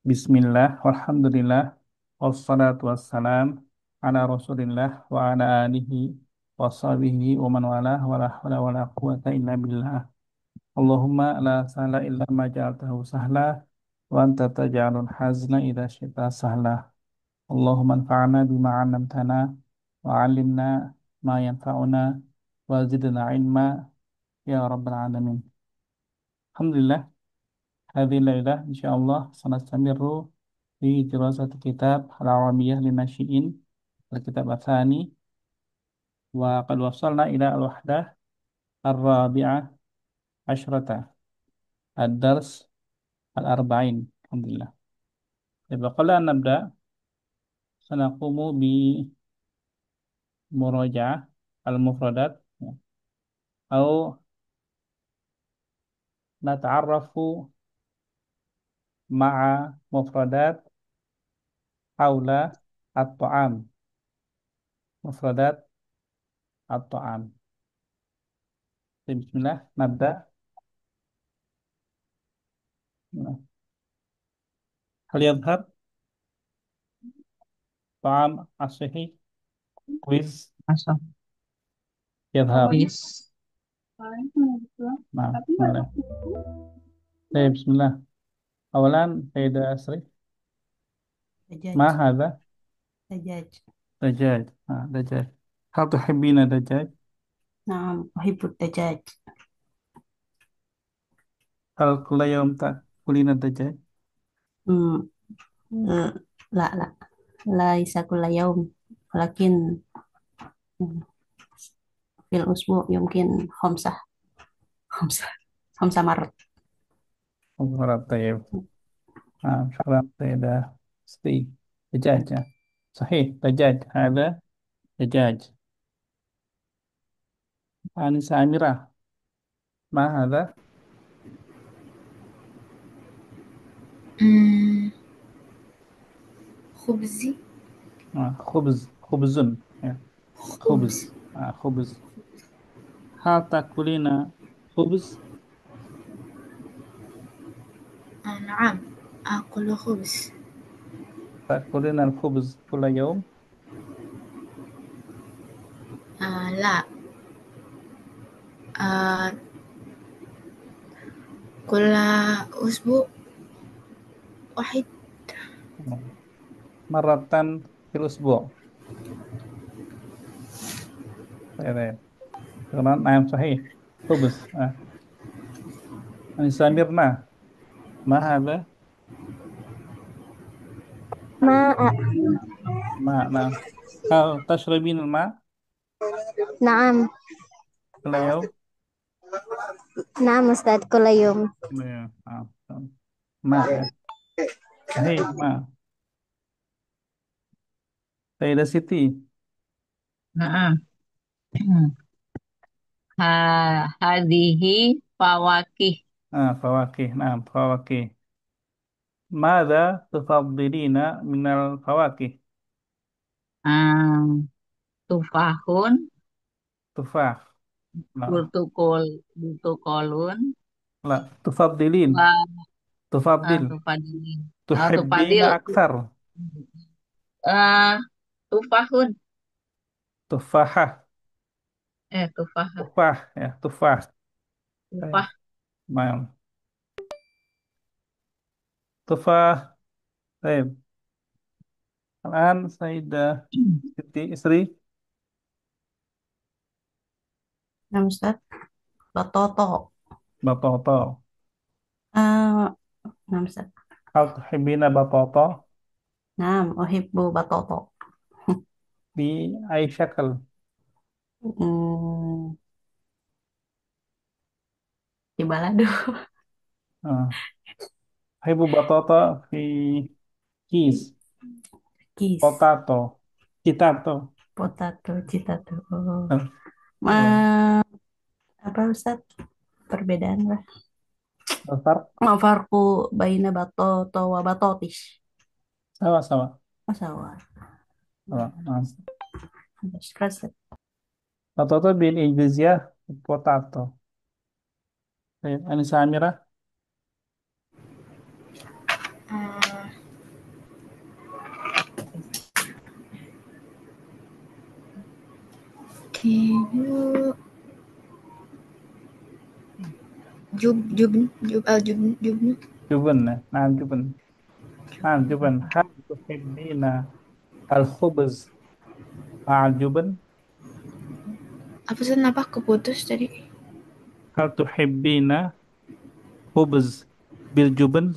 Bismillah, walhamdulillah, wassalatu wassalam ala rasulillah wa ala alihi wa sahbihi wa man wala wa la hawla wa la quwata illa billah. Allahumma la sahla illa ma ja'altahu sahla wa anta taj'alul hazna idha syi'ta sahla. Allahumma anfa'na bima 'allamtana wa 'allimna ma yanfa'una wa zidna ilma ya rabbal alamin. Alhamdulillah. هذه الليلة إن شاء الله سنستمر في دراسة كتاب العربية للناشئين الكتاب الثاني وقد وصلنا إلى الوحدة الرابعة عشرة الدرس الأربعين الحمد لله. طيب قبل أن نبدأ سنقوم بمراجعة المفردات أو نتعرف مع مفردات حول الطعام مفردات الطعام. طيب بسم الله نبدأ. هل يظهر طعام الصحي؟ كويس Masuk يظهر. bis. نعم بسم الله. طيب بسم الله. أولا سيدة أسري، دجاج. ما هذا؟ دجاج. دجاج. دجاج. هل تحبين دجاج؟ نعم، أحب الدجاج. هل كل يوم تأكلين الدجاج؟ مم. لا لا، ليس كل يوم، ولكن في الأسبوع يمكن خمسة خمسة مرات. مرة. طيب. شكرا سيدة أسري. دجاج. صحيح دجاج، هذا دجاج. أنسة أميرة، ما هذا؟ مم، خبزي. خبز. خبز. خبز. خبز. خبز. هل تأكلين خبز؟ نعم، آكل خبز. تأكلين الخبز كل يوم؟ لا. آه كل أسبوع واحد. مرة في الأسبوع. طيب. تمام نعم صحيح. خبز. أنسة ميرنا، ما هذا؟ ماء. ماء. نعم. هل تشربين الماء نعم. كل يوم؟ نعم أستاذ، كل يوم. تمام. ماء صحيح ماء. سيدة سيتي. Nah, Hadihi fawakih. فواكه. نعم فواكه. ماذا تفضلين من الفواكه؟ Ah, Tufahun, تفاح. لا. burtukolun, لا تفضلين. wa تفضل. tufadilin. تحبين Tufadil, أكثر. ah tufahun, تفاحة. tufah, تفاح يا تفاح. طيب. tufah. نعم تفاح. طيب. الآن سيدة سيدي إسري. Nah, Ustaz, batoto. بطاطا. Ah, nah, Ustaz. هل تحبين بطاطا Nah, uhibbu batoto. بأي شكل؟ Hmm, di balado. آه. أحب بطاطا في كيس. Kis, بوتاتو. كيتاتو. potato, citato. Oh. آه. آه. Ma, apa Ustaz? Perbedaan lah. الفرق Ma farqu baina batoto wa batotis. سوا سوا. Masawa. نعم. Ustaz. بطاطا بالإنجليزية بوتاتو. طيب أنسة عامرة. الكلب جبن. جبن. نعم جبن. نعم جبن. هل تحبين الخبز مع الجبن؟ Apa sih, kenapa keputus tadi? هل تحبين خبز بالجبن؟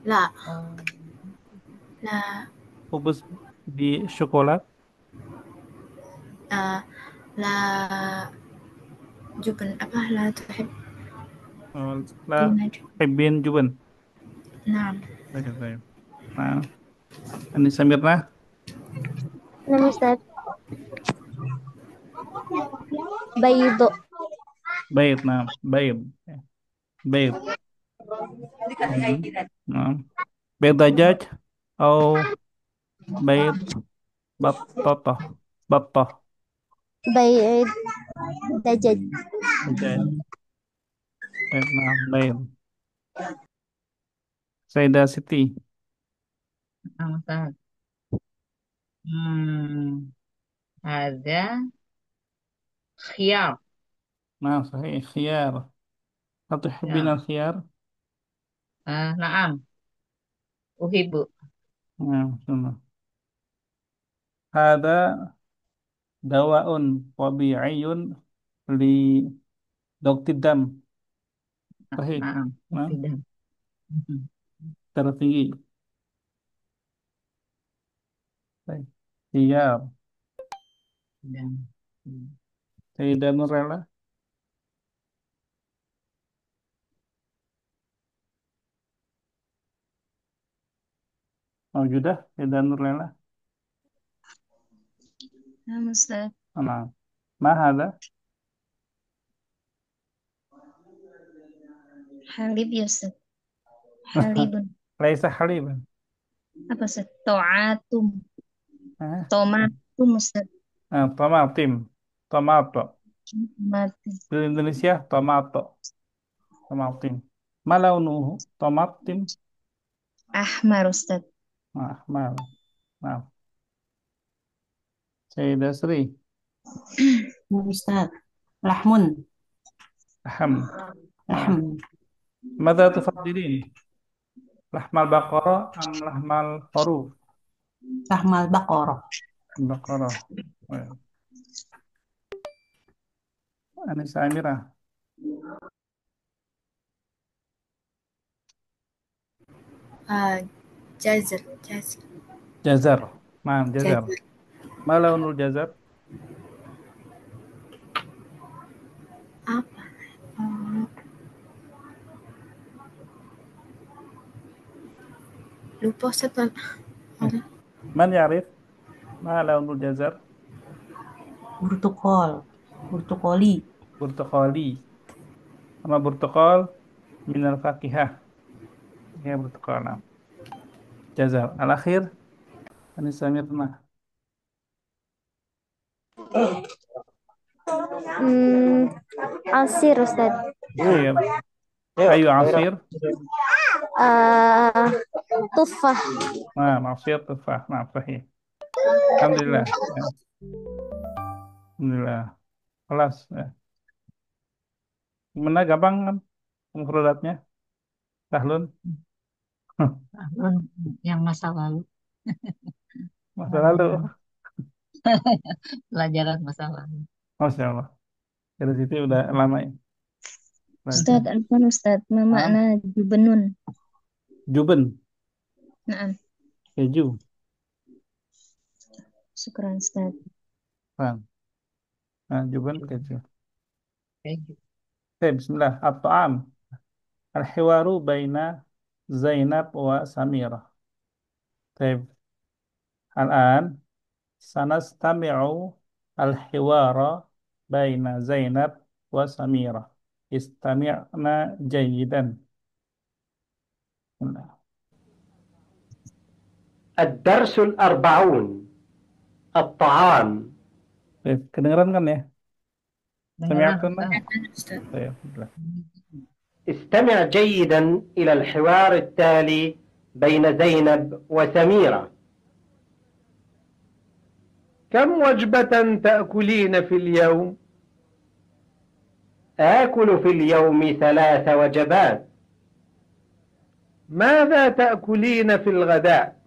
La, Oh, la, خبز بالشوكولا؟ uh, la جبن apa la تحب لا بينا تحبين جبن. نعم. طيب طيب. نعم. أنسة ميرنا. نعم أستاذ. بيض. بيض. نعم بيض. بيض. مم. نعم. بيض دجاج أو بيض بطة. بطة. بيض دجاج. دجاج. بيض. نعم بيض. سيدة سيتي. Ustaz. Ada khiyar. نعم صحيح خيار. هل تحبين Ya. الخيار؟ Naam. Uhibu. نعم سنة. هذا دواء طبيعي لضغط الدم. صحيح. Naam. نعم. Tidak. darah tinggi. Baik. Siap. Dan Tidak Nurella. Maujudah. Tidak Nurella. نعم أستاذ. نعم. ما هذا؟ حليب يا أستاذ. حليب. ليس حليبا. apa Ustaz? Toatum. آه. Tomatum Ustaz. طماطم. طماطم. Mati. في إندونيسيا طماطم. طماطم. ما لونه؟ طماطم. Ahmar Ustaz. أحمر. نعم. سيدة سري. Ustaz. Lahmun. لحم. نعم. Lahm. ماذا تفضلين؟ لحم البقرة أم لحم الخروف؟ Lahmal baqarah. البقرة. أنسة أميرة. جزر. جزر. نعم جزر. جزر. ما لون الجزر؟ Apa? Oh, lupa Ustaz. Ada. من يعرف ما لون الجزر؟ Burtukol. Burtukoli. برتقالي. أما برتقال من الفاكهة. هي برتقال. نعم. جزر الأخير. أنسة ميرنا. Hmm, عصير أستاذ. عصير. أي عصير؟ آه تفاح. نعم عصير تفاح. نعم صحيح. الحمد لله. الحمد لله. خلاص. Gimana gampang kan mufradatnya? Sahlun. Yang masa lalu. Masa lalu. Pelajaran masa lalu. Masya Allah. Dari situ udah lama ya. Ustaz, Belajar. Alfan Ustaz. Ma makna jubenun? Juben. Naam. Keju. Syukran Ustaz. Bang. Nah, juben keju. Keju. Oke, bismillah. At-ta'am. Al-hiwaru baina Zainab wa Samira. طيب الآن سنستمع الحوار بين زينب وسميرة. استمعنا جيدا. الدرس الأربعون الطعام. طيب kedengeran kan ya? Dengaran, سمعتنا؟ Ustaz. طيب alhamdulillah. استمع جيدا إلى الحوار التالي بين زينب وسميرة. كم وجبة تأكلين في اليوم؟ آكل في اليوم 3 وجبات. ماذا تأكلين في الغداء؟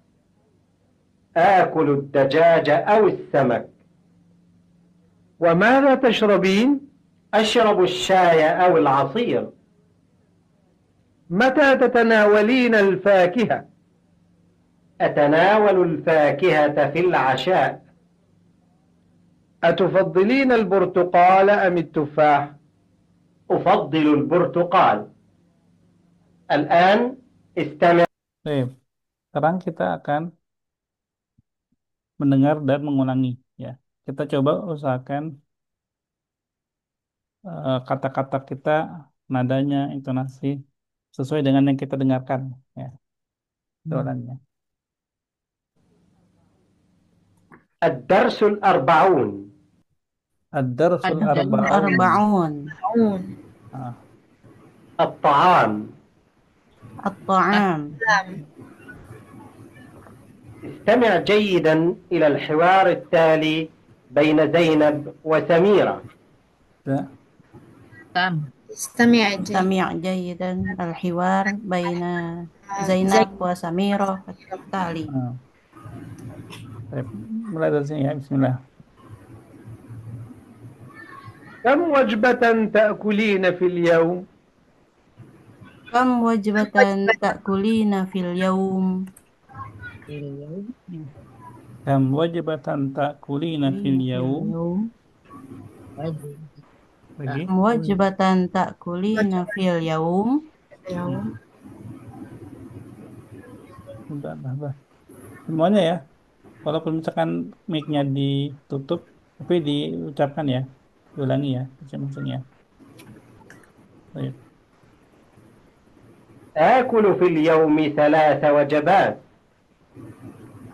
آكل الدجاج أو السمك. وماذا تشربين؟ أشرب الشاي أو العصير. متى تتناولين الفاكهة؟ أتناول الفاكهة في العشاء. أتفضلين البرتقال أم التفاح؟ أفضل البرتقال. الآن استمع. Baik. Sekarang kita akan mendengar dan mengulangi ya. Kita coba usahakan kata-kata kita, nadanya, intonasi sesuai dengan yang kita dengarkan ya. Ulanginya. الدرس الأربعون. Ad-darsul arba'un. Arba'un. Ah, الطعام. At-ta'am. استمع جيدا إلى الحوار التالي بين زينب وسميرة. ya. استمع جيد. Sami' jayidan al-hiwar baina Zainab wa Samira tali. Ah. Baik. Mulai dari sini ya. Bismillah. كم وجبة تأكلين في اليوم؟ Kam wajbatan ta'kulina fil yawm? Kam wajibatan ta'kulina fil yaum. Lagi. Kam wajbatan ta'kulina fil yawm? Udah. Semuanya ya. Walaupun misalkan mic-nya ditutup, tapi diucapkan ya. Diulangi ya. Maksudnya. Baik. آكل في اليوم 3 وجبات.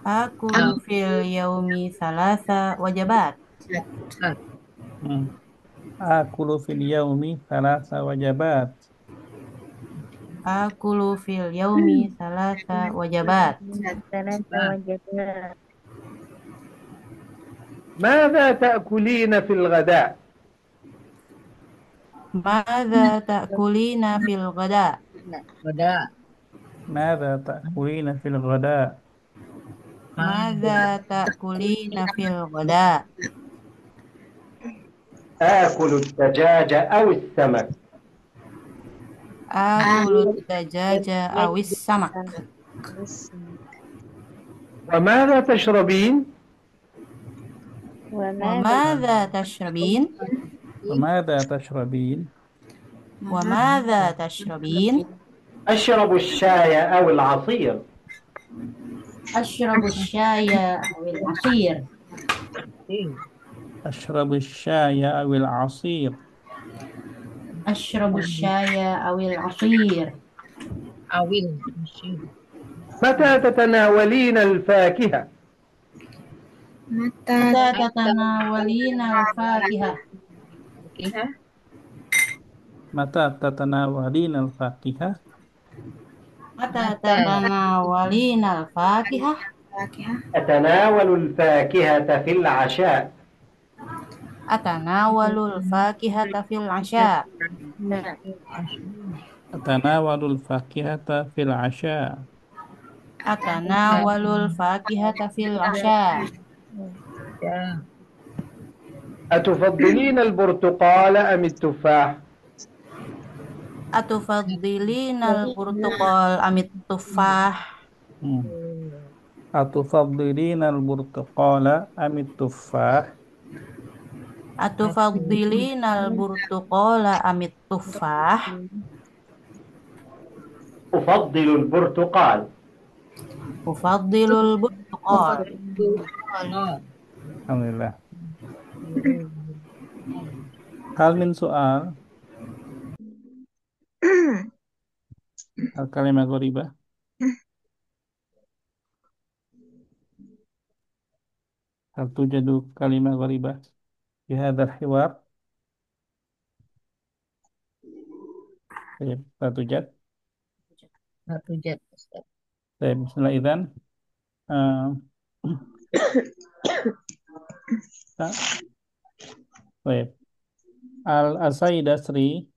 Akulu fil yawmi thalatha wajabat. Akulu fil yaumi thalatha wajabat. Akulu fil yawmi thalatha wajabat. ماذا تأكلين في الغداء؟ Madza ta'kulina fil ghada? Madza ta'kulina fil ghada? Madza ta'kulina fil ghada? آكل الدجاج أو السمك. Akulu dajaja awis samak. وماذا تشربين؟ Wa madza tashrabin? Madza tashrabin? Wa madza tashrabin? أشرب الشاي أو العصير. Ashrabu syaya wal asir. Ashrabu syaya awil asir. Ashrabu syaya awil asir. متى تتناولين الفاكهة؟ متى Mata tatanawalina al-fakihah? Mata tatanawalina al-faqihah? Mata tatanawalina al-fakihah? فاكهة أتناول الفاكهة في العشاء. Atanawalul fakihata fil asya. Atanawalul faqihata fil asya. Atanawalul fakihata fil asya. أتفضلين البرتقال أم التفاح؟ Atufaddilina al-burtuqal amit tufah? Atufaddilina al-burtuqala amit tuffah? Atufaddilina al-burtuqala amit tufah? أفضل البرتقال. Ufaddilul burtuqal. Alhamdulillah. Hal min soal. Al-kalimah gharibah. Hal tujadu kalimah gharibah di hadzal hiwar? Baik, la tujad. Baik, bismillah idzan. Nah, baik. Al-Asaidah Sri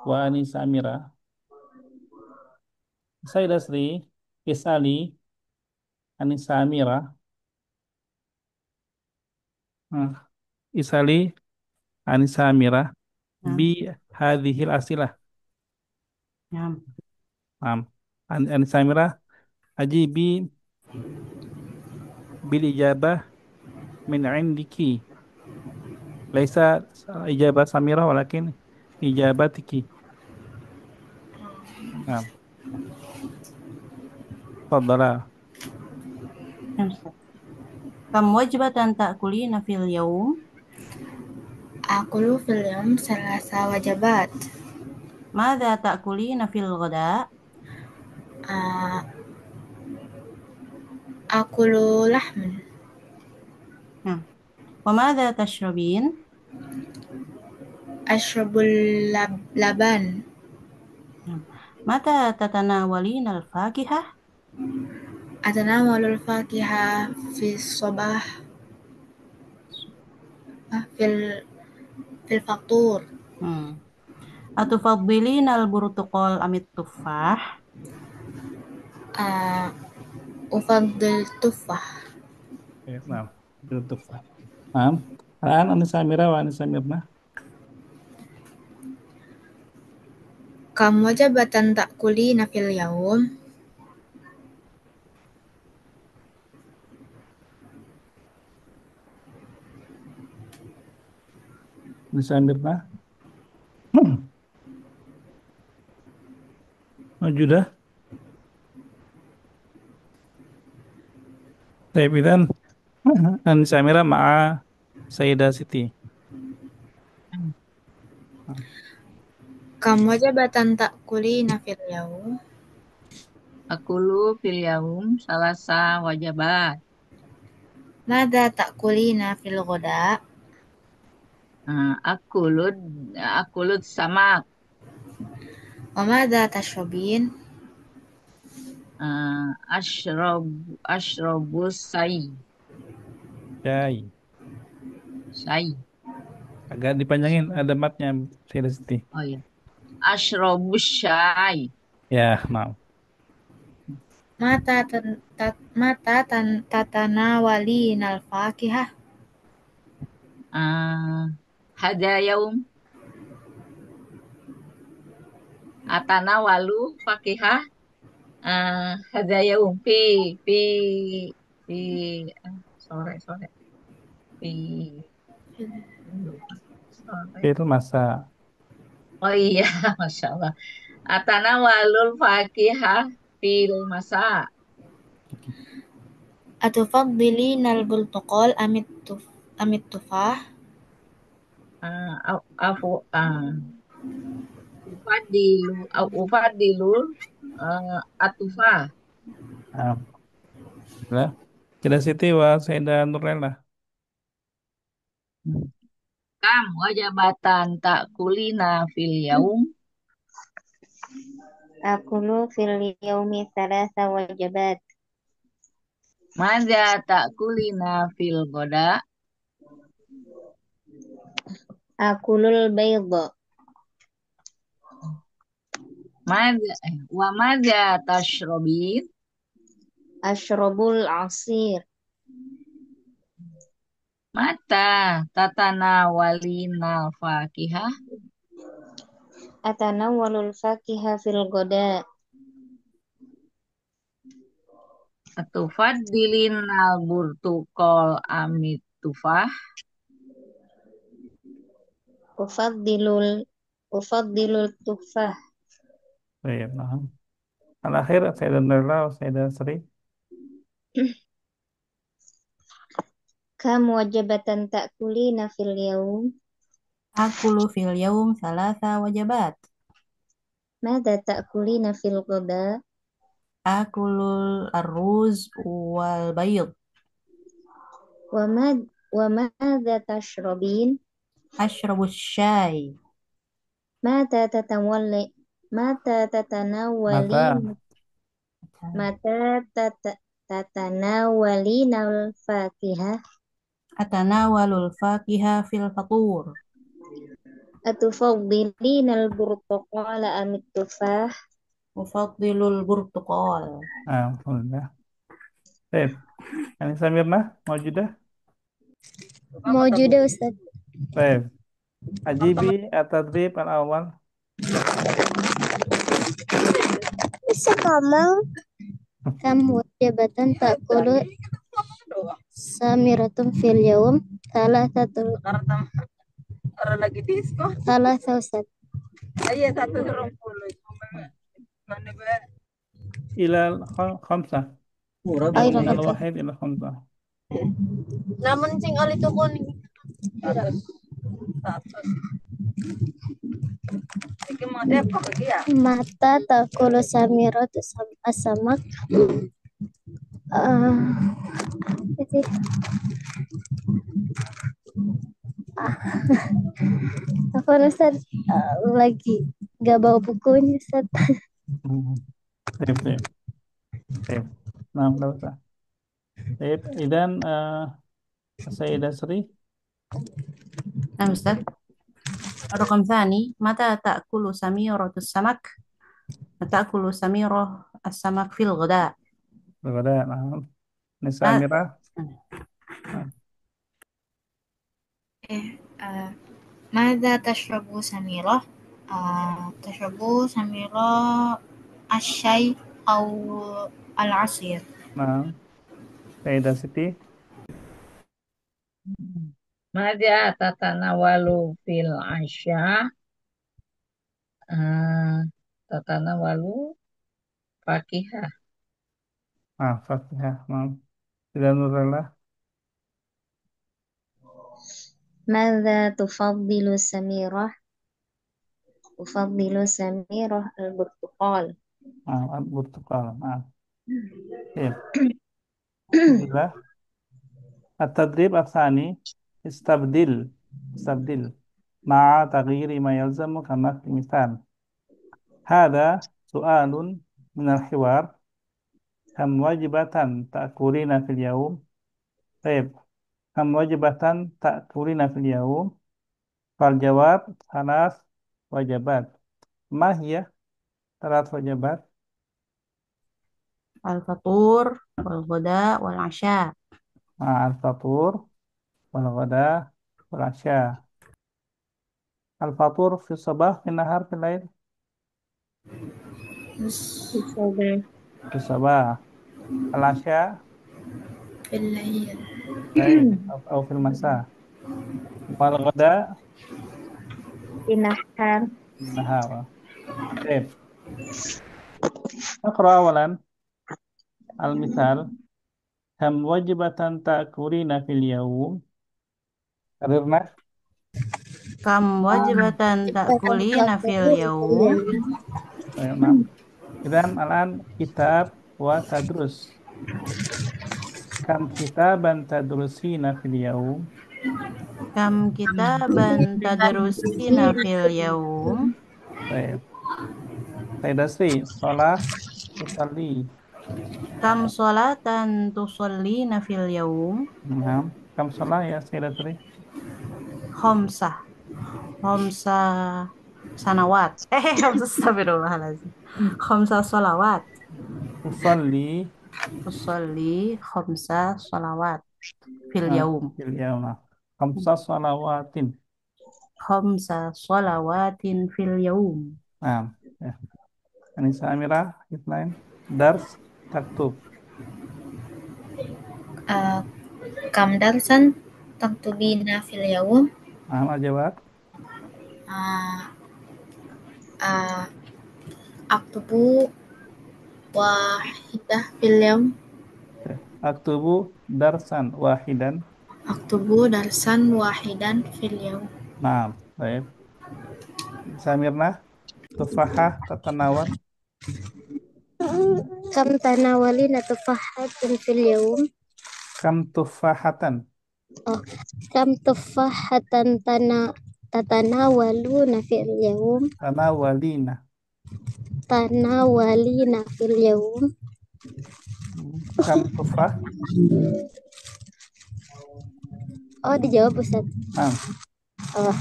wa Anisa Amira. Asaidah Sri, Isali, Anisa Amira. Nah, Isali, Anisa Amira. Bi نعم hadhil asilah. نعم Nah, Anisa Amira. Ajibi bil ijabah min indiki. Laisa ijabah Samira walakin ijabatiki. Nah, fadala. نعم أستاذ. كم وجبة تأكلين في اليوم؟ Akulu fil yawm salasa wajabat. ماذا تأكلين في الغداء؟ Ah, akulu lahman. نعم. وماذا تشربين؟ Ashrabul laban. نعم. متى تتناولين الفاكهة؟ Atanawalul fakiha fi sabah. Fil fatur. أتفضلين البرتقال أم التفاح؟ Ufaddil tufah. Nah, tutup. Nah, Anisa Amira wa Anisa Mirna. Kam wajabatan ta'kulina fil yawm? Anisa Mirna. Sudah. Saya bilang Anisa Amira ma'a Sayyidah Siti. Kam wajabatan ta'kulina fil yawm? Akulu fil yaum salasa wajabat. Mada ta'kulina fil ghoda? Akulud akulud samak. Wa mada tashrabin? Ashrab ashrabus sai. Sai. Agak dipanjangin ada matnya Sayyidah Siti. Oh ya. Ashrabus syai. Ya, maaf. Mata tatanawalina al-fakihah? Hada yaum atana walu fakihah. Hada yaum fi sore sore fi sore. Itu masa. Oh iya, masya Allah. Atana walul fakihah fil masa. Atufaddilina al-burtuqal amit tufah? Afu ufadilu atufa. Nah, ya. Sayyidah Siti wa Sayyidah Nurlela. Kam wajabatan tak kulina fil yaum? Akulu fil yaumi thalatha wajabat. Madza tak kulina fil goda? Akulul bayda. Wa madza tashrobin? Ashrabul asir. Mata tatana walina fakihah? Atanawwalul fakiha fil goda. Atufaddilin al burtukol amit tufah? Ufaddilul tufah. Iya, nah. Al-akhir Sayyidah Nurlela wa Sayyidah Sri. Kam wajabatan ta'kulina fil yaum? أكل في اليوم 3 وجبات. Mada ta'kulina fil goda? أكل الرز والبيض. وماذا تشربين؟ أشرب الشاي. متى تتناولين متى تتناولين الفاكهة؟ Atanawalul fakiha fil fatur. أتفضلين البرتقال أم التفاح؟ Ufaddilul burtuqal. Alhamdulillah. Baik. Anissa Mirna, maujudah? Maujudah Ustaz. Baik. Ajibi at-tadrib al-awwal. Kam wajibatan ta'kulu samiratun fil yawm thalathatul thalatha Ustaz. Ilal khamsah. Ay, Min nakita. al-wahid ila khamsah. Namun sing oli to kuning. Mata ta'kulu samiratu as-samak. Itu. Apa Ustaz? Lagi gak bawa bukunya Ustaz. Baik, baik. Baik. Nah, enggak usah. Baik, idan Sayyidah Sri. Nah, Ustaz. Raqam thani, mata ta'kulu samiratus samak? Ta'kulu samirah as-samak fil ghada. Berada, nah. Nisa Amira. ماذا تشرب سميرة؟ تشرب سميرة الشاي أو العصير. Nah, Sayyidah Siti. Madza tatanawalu fil asya? Tatanawalu fakihah. Fatihah. Nah, Tidak Nurullah. ماذا تفضل سميرة؟ أفضل سميرة البرتقال. Burtukal. Nah. Baik. Alhamdulillah. At-tadrib al-thani istabdil ma'a taghyiri ma yalzamu kama fi misal. Hadha su'alun min al-hiwar kam wajibatan ta'kulina fil yawm. Baik. Kam wajibatan ta'kulina fil yawm. Fal jawab salas wajibat. Ma hiya salas wajibat? Al-fatur, wal ghada, wal asya. Al-fatur wal ghada wal asya. Al-fatur fi sabah fi nahar fi lail. Fi sabah. Al-asya في الليل. lail atau fil masa. Wal ghada في النهار. nahar. Baik. Iqra awalan al-misal. Kam wajibatan ta'kulina fil yawm. Karirna. Kam wajibatan ta'kulina fil yawm? Nah. Idan al-an kitab wa tadrus. Kam kitaban tadrusina fil yawm. Kam kitaban tadrusina fil yawm? Baik. Sayyidah Sri, sholat usalli. Kam sholatan tusallina fil yawm? Nah, kam sholat ya Sayyidah Sri? Khamsah. Khamsah sanawat. Astagfirullahaladzim. Khamsah sholawat. Usalli Usolli khamsah sholawat fil yawm. fil yawm. Khamsa shalawatin. Khamsah sholawatin fil yawm. Nah, ya. Anissa Amira, Iflain. Dars taktub. كم درسا تكتبين في اليوم؟ Nah, jawab. أكتب واحدة في اليوم. Aktubu darsan wahidan. أكتب درسا واحدا في اليوم. Nah, baik. Samirna, tufahah tatanawal. Kam tanawalina tufahatun fil yawm. Kam tufahatan. Kam tufahatan tatanawaluna fil yawm. Tanawalina fil yawm. Kam tufah. Oh, dijawab Ustaz. Nah, Oh,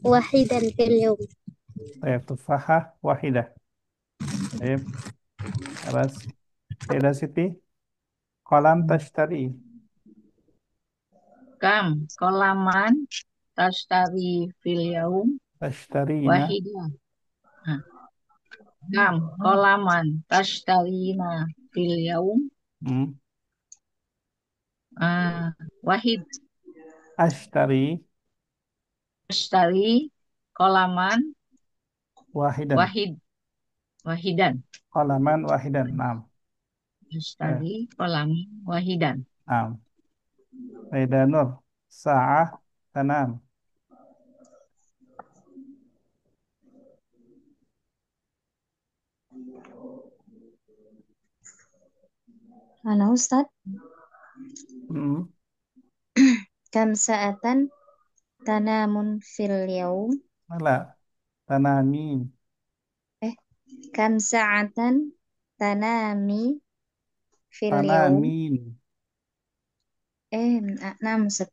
wahidan fil yawm. saya tufahah wahidah. Baik, terus Sayyidah Siti, kolam tashtari. Kam kolaman tashtari fil yaum Tashtarina. wahidah. Nah, kam kolaman tashtarina fil yaum Hmm. wahid. Ashtari Tashtari kolaman wahidan. wahid. Wahidan. Kolaman wahidan. Nah, Tashtari kolaman wahidan. nah. Sayyidah Nur, sa'ah tanam. Mana Ustaz? Hmm. Kam sa'atan tanamun fil yaum? Malah tanamin. Kam sa'atan tanami fil yaum? Tanamin. Nah, Ustaz.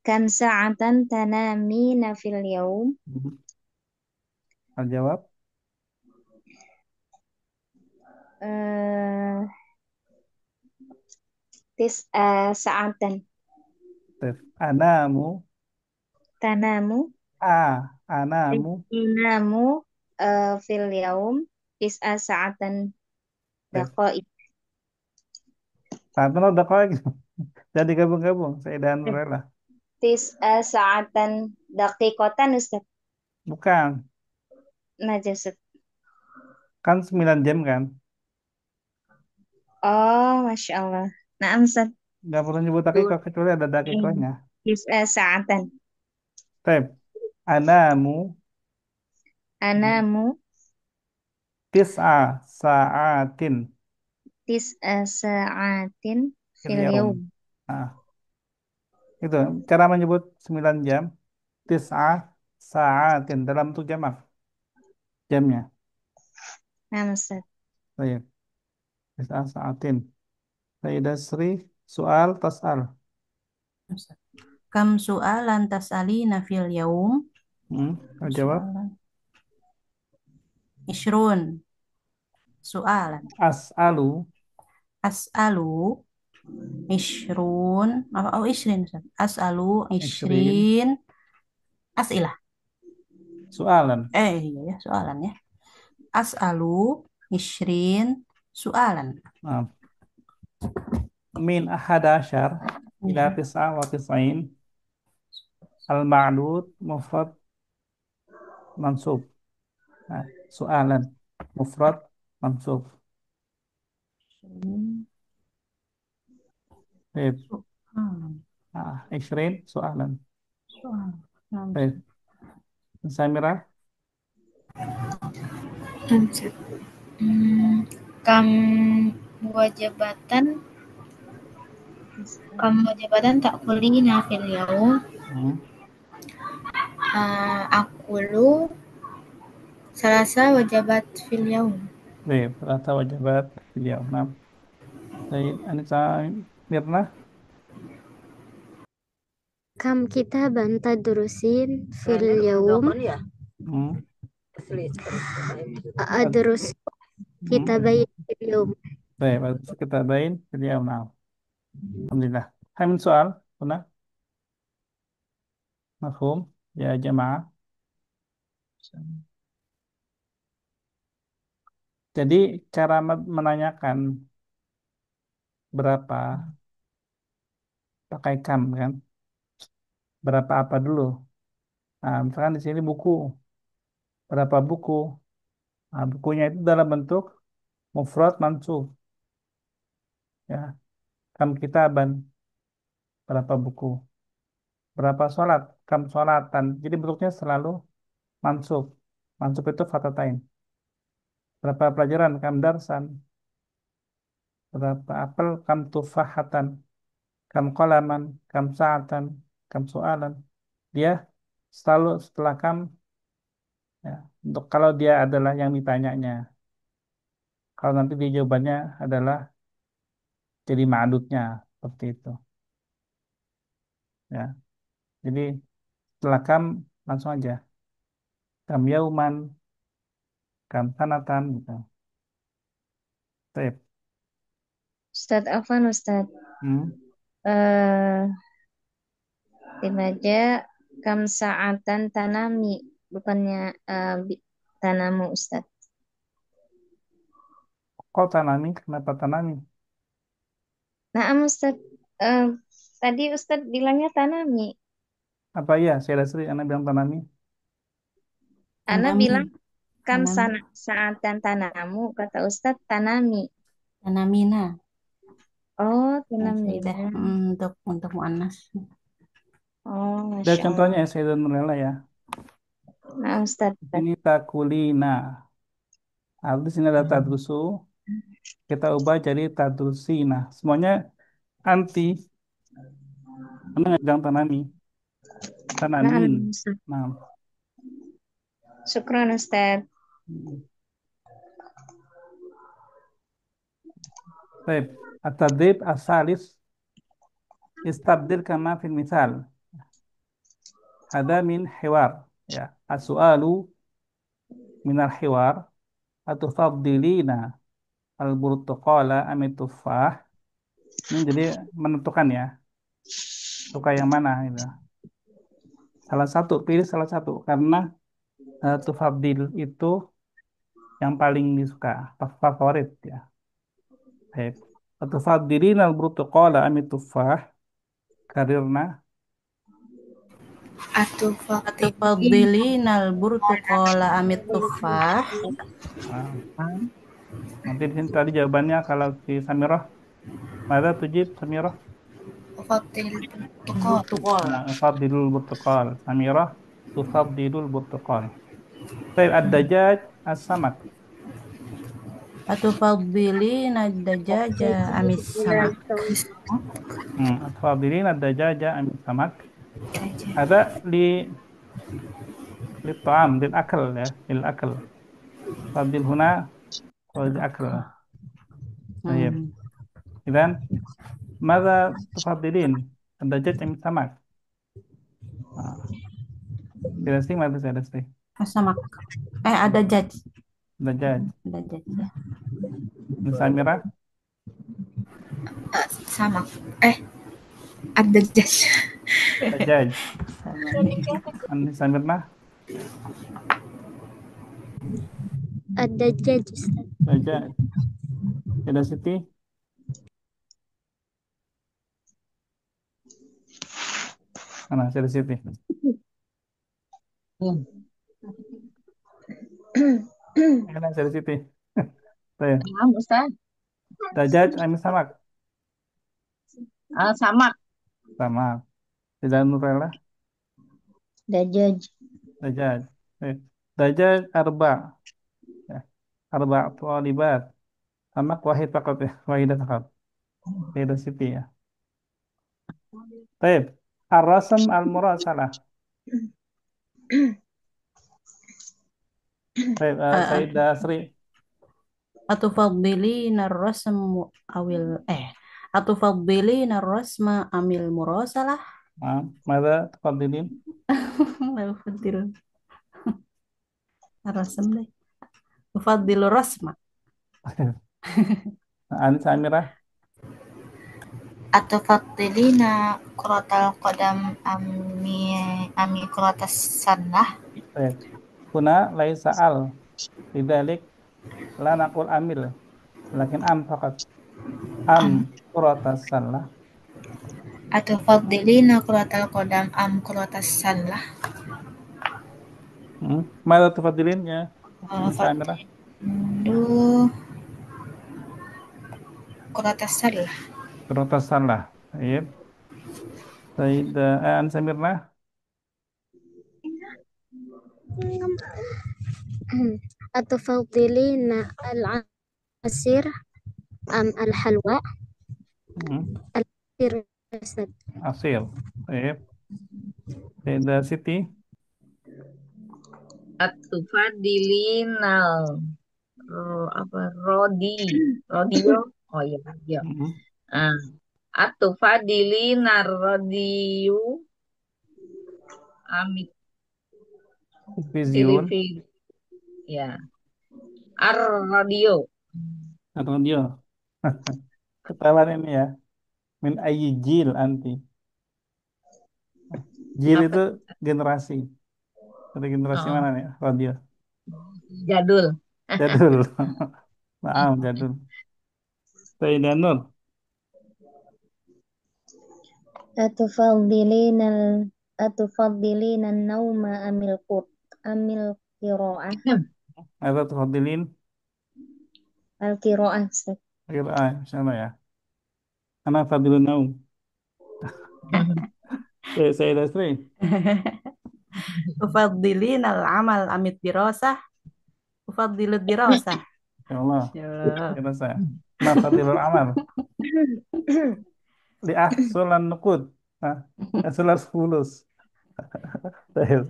Kam sa'atan tanamina fil yaum? Hmm. Al-jawab. Eh, sa'atan Tes. Anamu. tanamu Anamu. tanamu fil yaum sa'atan Tes. daqaik. Satu udah kau lagi. Jadi gabung-gabung. Sayyidah Nurella. Sa'atan daqiqatan Ustaz. Bukan. Najasat. Kan 9 jam kan. Oh, Masya Allah. Nah, Ustaz. Nggak perlu nyebut dakikoh kecuali ada dakikohnya. Sa'atan. Tep. Anamu Anamu tis'a sa'atin sa'atin fil fil yaum. yaum. Nah, itu cara menyebut 9 jam. Tis'a sa'atin dalam tuh jamak jamnya. Nah, Ustaz. Baik. Tis'a sa'atin. Sayyidah Sri, soal tas'al. Kam su'alan tas'alina fil yaum? Jawab. Su'alan. Ishrun. Su'alan. As'alu As'alu ishrun. Oh, ishrin. Ustaz. As'alu Ishrin ishrin. As'ilah. soalan. Iya ya, soalan ya. As'alu ishrin su'alan. Nah, min ahadasyar ila Iya. tis'a wa tis'ain al-ma'dud mufrad mansub. Nah, soalan mufrad mansub. Ishrin Baik. su'alan. Ishrin soalan. Su'alan. Nah, Baik. Samira, Hamzah. Kam wajibatan tak kulina fil yaum. Akulu salasa wajabat fil yaum. baik. Rata wajibat beliau. Nah, Said Anissa Mirna, Kam kitaban tadrusin fil yawm? hmm. Adrus kitabain fil yawm. Baik, kita bain beliau. Nah, alhamdulillah. Hamil soal, pernah? Mafhum? Ya jamaah. Jadi cara menanyakan berapa pakai kam kan? Berapa apa dulu? Nah, misalkan di sini buku, berapa buku? Nah, bukunya itu dalam bentuk mufrad mansub, ya. Kam kitaban, berapa buku? Berapa sholat? Kam sholatan. Jadi bentuknya selalu mansub. Mansub itu fatatain. Berapa pelajaran? Kam darsan. Berapa apel? Kam tufahatan. Kam kolaman. Kam sa'atan. Kam soalan. Dia selalu setelah kam, ya, untuk kalau dia adalah yang ditanyanya. Kalau nanti dia jawabannya adalah jadi ma'adudnya seperti itu. ya. Jadi setelah kam langsung aja. Kam yauman, kam sanatan gitu. Baik. Ustadz Afan, Ustadz. Hmm. Eh, Dibaca kam sa'atan tanami, bukannya tanamu, Ustadz. Kok tanami? Kenapa tanami? Nah, Ustadz, eh, tadi Ustadz bilangnya tanami. Apa iya? Saya Sri, anak bilang tanami. Ana Tanami. bilang kam Tanami. sa'atan tanamu, kata Ustadz tanami. Tanamina. Oh, Ya, Saidah. tanamina. Untuk muannas. Oh, Dan Masya Allah. contohnya ya, saya Nurlela ya. Nah, Ustadz. Ini takulina. Di sini ada tadrusu. Kita ubah jadi tadrusina. Semuanya anti. Mana nggak bilang tanami? Nah, Tanamin. Ustadz. Nah. Syukran, Ustadz. Baik. At-tadrib as-salis. Istabdil kama fil misal. Ada min hiwar. Ya. As-su'alu minal hiwar. Atufabdilina al-burtuqala amit tuffah. Ini jadi menentukan ya. Suka yang mana gitu. Salah satu, pilih salah satu. Karena tufabdil itu yang paling disuka, favorit ya. Baik. Atufabdilina al-burtuqala amit tuffah. Karirna. Atufaddilina al-burtuqala amit tufah. Nah, nanti di sini tadi jawabannya kalau si Samirah. Mada tujib Samirah? Burtuqal. Nah, ufabdilul burtuqal. Samirah tufabdilul burtuqal. Baik, ad-dajaj as-samak. Atufaddilina ad-dajaja amis samak. Atufabdilina ad-dajaja amit samak. Ada li ta'am, lil akal ya, lil akal. Fabdil huna lil akal. Baik. Idan, mada tufabdilin? Ad-dajaj amit samak. Tidak sih, mada tidak sih. Samak. Ada jaj. Dajaj. Ada jaj ya. Samirah. Sama. Ada jas. Dajaj. Samirah. Ada jaj, Ustaz. Dajaj. Tidak Siti. Mana tidak Siti? Mana tidak Siti? Tuh. Nah, Ustaz. Dajaj amit samak. Samak. Samak. Tidak Nurella. Dajjal. Dajjal. Dajjal arba. Ya. Arba thalibat. Samak wahid faqat ya. Wahidah faqat. Tidak Siti ya. Baik. Ar-rasm al-murasalah. Baik, Sayyidah Sri. Atufaddilina ar-rasmu awil Atufaddilina ar-rasma amil murasalah. Mada tafadilin? Atufaddil ar-rasm deh. Atufaddil rasma. Anis Amirah. Atufaddilina kuratal qadam ami kuratas sanah. Baik. Kuna laisa al. Lidalik la naqul amil. Lakin am faqat. Am kuratas salah. Atufaddilina kuratal qadam am kuratas sanah. Mada tafadilin ya. Anis Amirah. Kuratas sanah. Kuratas salah. Baik. Sayyidah Anis Amirah. Atufaddilina al-asir am al-halwa? Al-asir, Ustaz. Asir. Baik. Sayyidah Siti. Atufaddilina rodio. Oh iya. Atufadili narradiyu amit Vision televi ya ar-radio. radio. Ketahuan ini ya. Min ayyi jil anti. Jil Apa? itu generasi. Dari generasi Oh, mana nih? Radio. jadul. Jadul. Maaf, jadul. Sayyidah Nur. Atufaddilina atufaddilina nauma amil qiraah Ada tuhadilin. al-qiraah Ustaz. Insyaallah ya. Anak Fadilun Naum. Sayyidah Sri. Ufaddilin al-amal amit dirasah. Ufaddilut dirasah. Insyaallah. Ya. Kira saya. Anak Fadilul Amal. Li ahsulan nuqud. Ahsulan fulus. Baik.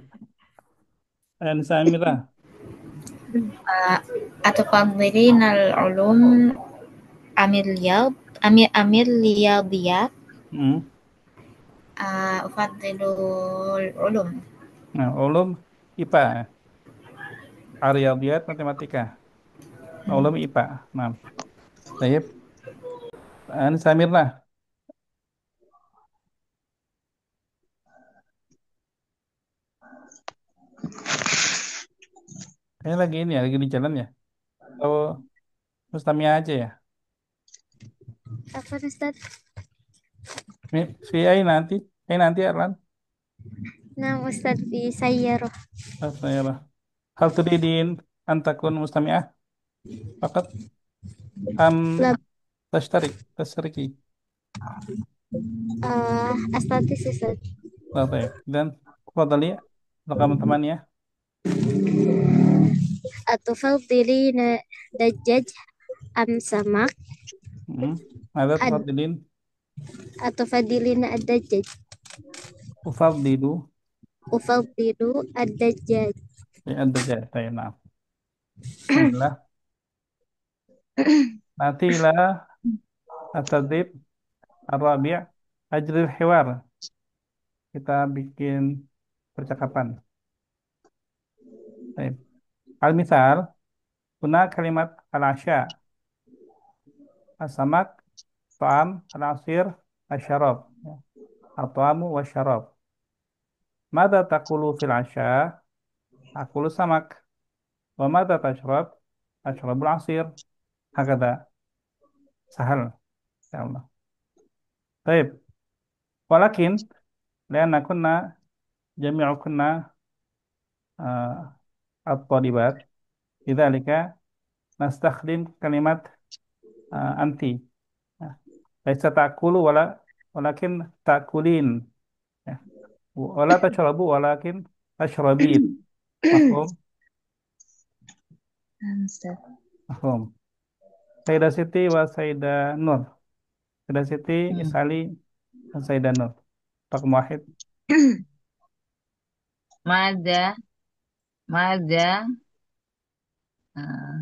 Dan Samira. أتفضلين العلوم أم الرياض أم الرياضيات؟ Hmm. أفضل العلوم. Nah, ulum IPA. Ariyadiyat matematika. Ulum IPA. Nah, baik. Dan Samira. Kayaknya lagi ini ya, lagi di jalan ya. Atau Mustamia aja ya. Apa Ustaz? VI nanti. Nanti Erlan. Nah, Ustaz di Sayyarah. Saya hal turidin antakun mustami'ah fakat am Lab, tastariki astatis Ustaz. baik dan fadali rekam teman ya. Atufaddilina dajjaj am samak? Ada Ad, fadilin atufadilina ad-dajjaj. ufadilu Ufaddilu ad-dajjaj. ada saya nah. Alhamdulillah. Nanti lah atadib arabi' ajril hiwar. Kita bikin percakapan. Baik. Al-misal guna kalimat al-asya as-samak ta'am al-asir asy-syarab at-ta'amu wasyarab. Mada taqulu fil asya? Aqulu samak. Wa mada tashrab? Ashrabul asir. Hakada. Sahal. Insyaallah. Baik. Walakin lianna kunna jami'u kunna at-talibat. Lidzalika nastakhdim kalimat anti. Laisa ta'kulu walakin ta'kulin. Ya. Wala tashrabu walakin tashrabin. Mafhum? Ustaz. Mafhum. Sayyidah Siti wa Sayyidah Nur. Sayyidah Siti Isali wa Sayyidah Nur. Raqam wahid. Mada, mada, uh,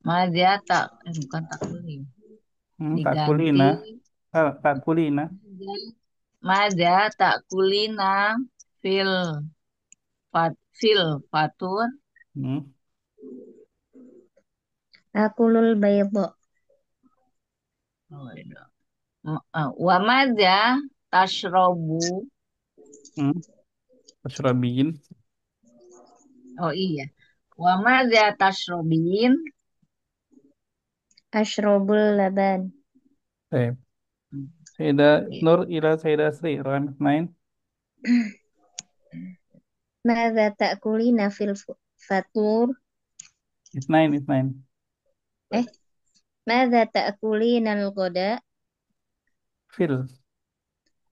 mada tak, bukan tak boleh. Takulina. Diganti Takulina. mada tak kulina fil fatur Akulul bayda. wa mada tashrobu. Tashrabin. Oh iya. Wa mada tashrobin. Ashrabul laban. Baik. Sayyidah Nur ila Sayyidah Sri. Raqam 2. Madza ta'kulina fil fatur? Isnain. Madza ta'kulina al-ghada? Fil.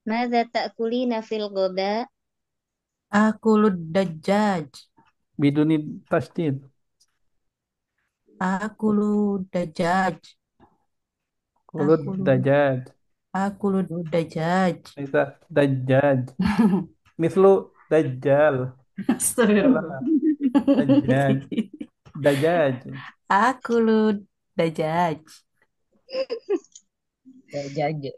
Madza ta'kulina fil ghada? Akulud dajjaj. Biduni tasdid. Akulud dajjaj. Kulud dajjaj. Akulud dajjaj. Laisa dajjaj. Mislu dajjal. Astagfirullah. Dajjaj. Dajjaj. Akulud dajjaj. Dajjaj.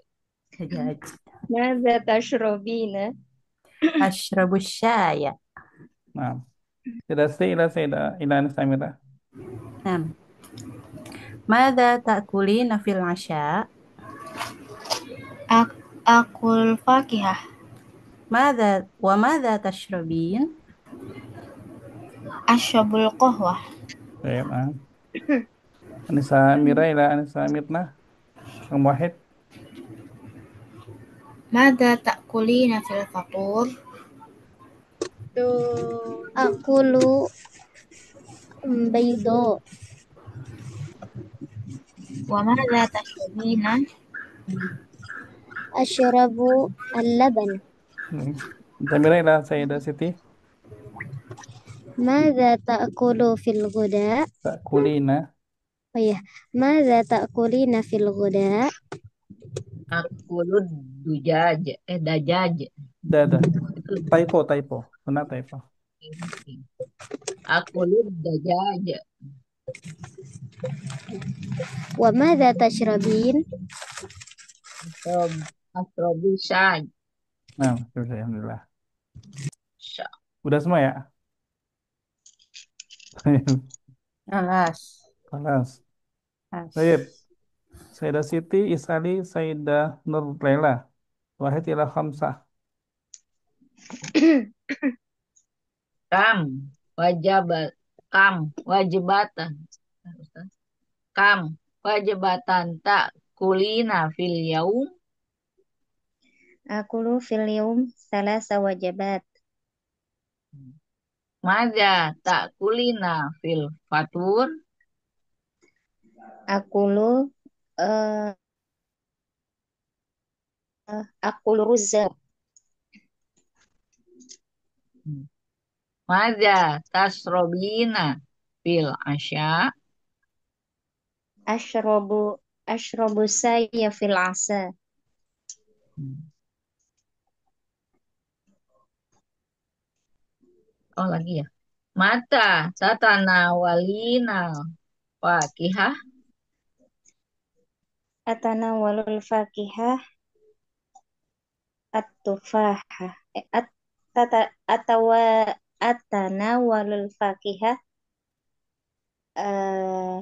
دجاج. ماذا تشربين؟ أشرب الشاي. Nah, sudah sih, ila Ina Samira. نعم. ماذا تأكلين في العشاء؟ Akul fakihah. وماذا تشربين؟ Ashrabul qahwah. Baik, Anissa Amira ila Anissa Mirna. Kang Wahid. Mada ta'kulina fil fatur? Akulu baydo. Wa mada tashrabina? Asyrabu al-laban. Samira ila Sayyidah Siti. Madza ta'kulu fil ghuda? Kulina. Oh iya, madza ta'kulina fil ghuda? Akulud dujaj. Dajaj. Dada. Itu Typo. Benar typo. akulud dajaj. Wa madza tashrabin? Asrobu syaj. Nah, sudah, alhamdulillah. Udah semua ya? خلاص. Kelas. Baik. Sayyidah Siti, Isali, Sayyidah Nur Laila. Wahid ila khamsah. Kam wajabat. Kam wajibatan. Kam wajibatan tak kulina fil yaum. Akulu fil yawm thalatha wajabat. Maja tak kulina fil fatur. Akulu akulu ruzza. Maja tasrobina fil asya. Ashrabu saya fil asa. Oh lagi ya. Mata tatana walina fakihah. Atanawalul fakihah at-tufahah. Atanawalul fakihah